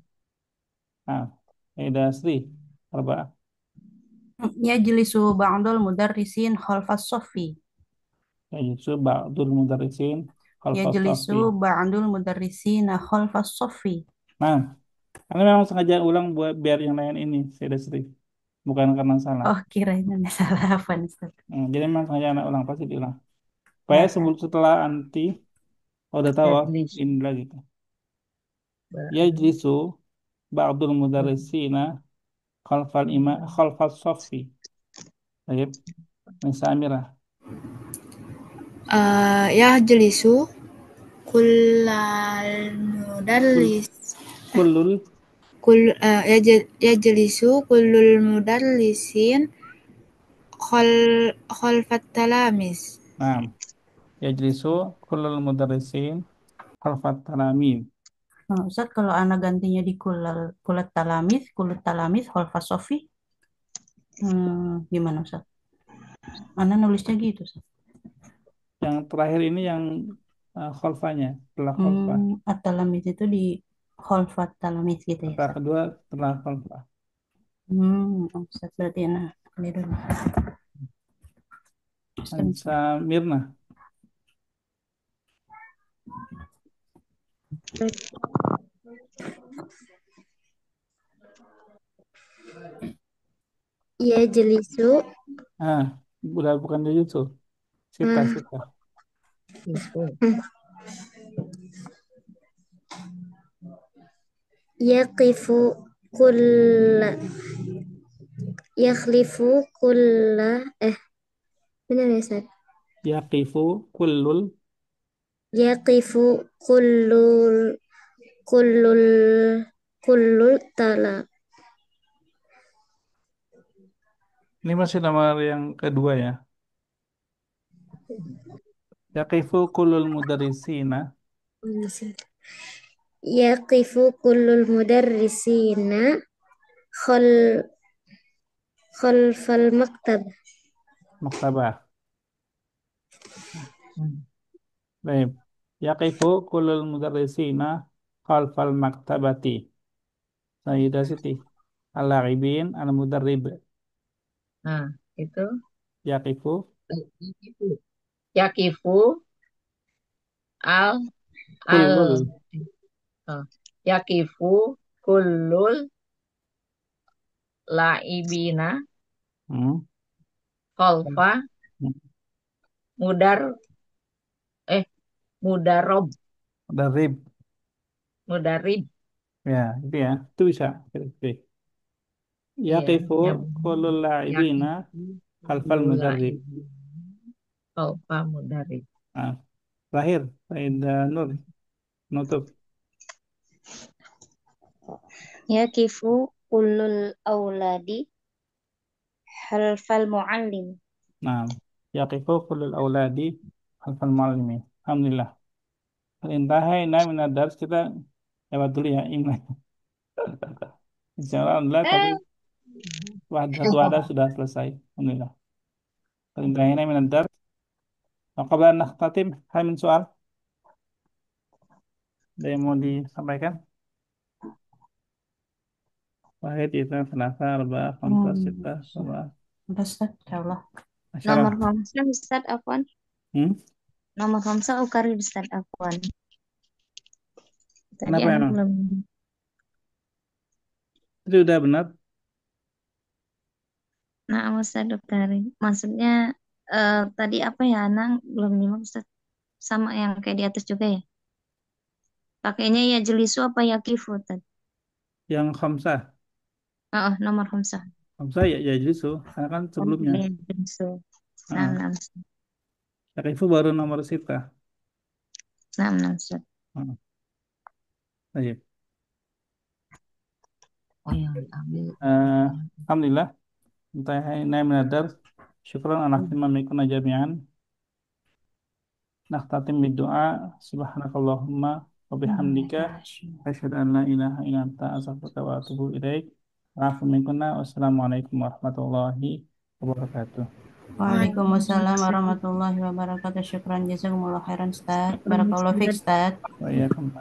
Nah, Saida Sri. Apa? Yajlisu ba'dul mudarrisin khalfas soffi. Ya, Yusuf ba'dul mudarrisin khalfas Yajlisu safi. ba'dul mudarrisin khalfas soffi. Nah, karena memang sengaja ulang buat biar yang lain ini, Saida Sri. Bukan karena salah. Oh, kirain ada salah apa nih, Ustaz? Jadi memang sengaja anak ulang pasti diulang. Supaya Ya, sebelum setelah anti, oh, udah tahu oh, Yajlis. ini lagi tuh. Ba'du. Yajlisu ba'dul mudarrisina khalfal saffi. Baik, Nisa Amirah. Yajlisu kullal Kul mudarris kullul yajlisu kullul mudarrisin khal khalfat talamis. Nah, yajlisu kullul mudarrisin khalfat talamid. Nah, Ustaz, kalau anak gantinya di kulat talamis, khalfas soffi, gimana Ustaz? Anak nulisnya gitu, Ustaz. Yang terakhir ini yang khalfanya, setelah khalfah. At-talamis itu di khalfat talamis gitu ya, Kata Ustaz. kedua setelah khalfah. Ustaz berarti anak keliru. Ustaz, Nisa Mirna. Yajlisu Ah, udah bukan Jujutsu. Sita, ah, Sita. Yusuf. yaqifu kulla yakhlifu kulla benar ya Ustaz? Yaqifu kullul. Yaqifu kullul kullul kullul tala. Ini masih nomor yang kedua ya. Yaqifu kullul mudarrisina. Yaqifu kullul mudarrisina khal khalfal maktab. Maktabah. Baik. Yaqifu kullul mudarrisina khalfal maktabati. Sayyidah Siti. Al-la'ibin al-mudarrib. Nah, itu Yaqifu yakifu. Yakifu al al kullul. oh, yakifu kullul laibina Hmm. khalfa mudar eh mudarob Mudarrib. mudarib. Ya, itu ya. Itu bisa. Oke. Iya, Yaqifu nyambung. kullul la'ibina Yakifu khalfal kullul mudarrib. laibina khalfa mudarib. Nah, terakhir, Sayyidah Nur. Nutup. Yakifu kullul auladi khalfal muallim. Nah, yaqifu kullul auladi khalfal muallimi. Alhamdulillah. Intahayna min ad-dars, kita lewat dulu ya ini. Insyaallah alhamdulillah tadi Eh, satu ada sudah selesai. Alhamdulillah. Intahayna min ad-dars. Wa qabla an nakhtatim, hal min soal? Ada yang mau disampaikan? Wahid, itu Thalatha, Arba'ah, Khamsah, Sittah, Sab'ah, Udah Ustaz, insyaallah. Nomor Asyarah. Hamzah Ustaz Afwan. Nomor Hamzah Ukari Ustaz Afwan. Tadi Kenapa anak emang? belum. Itu udah benar? Nah, Ustaz Ukari. Maksudnya tadi apa ya anak belum nyimak Ustaz. Sama yang kayak di atas juga ya. Pakainya ya jelisu apa ya kifu tadi. Yang Khamsah. Nomor Hamzah. Khamsah ya jadi so, karena kan sebelumnya. Ya, jelisu. Ah, Nah, Yakifu baru nomor Sittah. Ustaz. Baik. Oh yang diambil. Alhamdulillah. Intahayna min ad-dars. Syukran ala ihtimamikum jami'an. Nakhtatim bid-du'a. Subhanakallahumma wa bihamdika asyhadu an la ilaha illa anta astaghfiruka wa atubu ilaik. Afu minkunna. Wassalamualaikum warahmatullahi wabarakatuh. Waalaikumsalam warahmatullahi wabarakatuh. Syukran jazakumullah khairan Ustaz. Barakallahu fiik Ustaz. Wa iyyakum.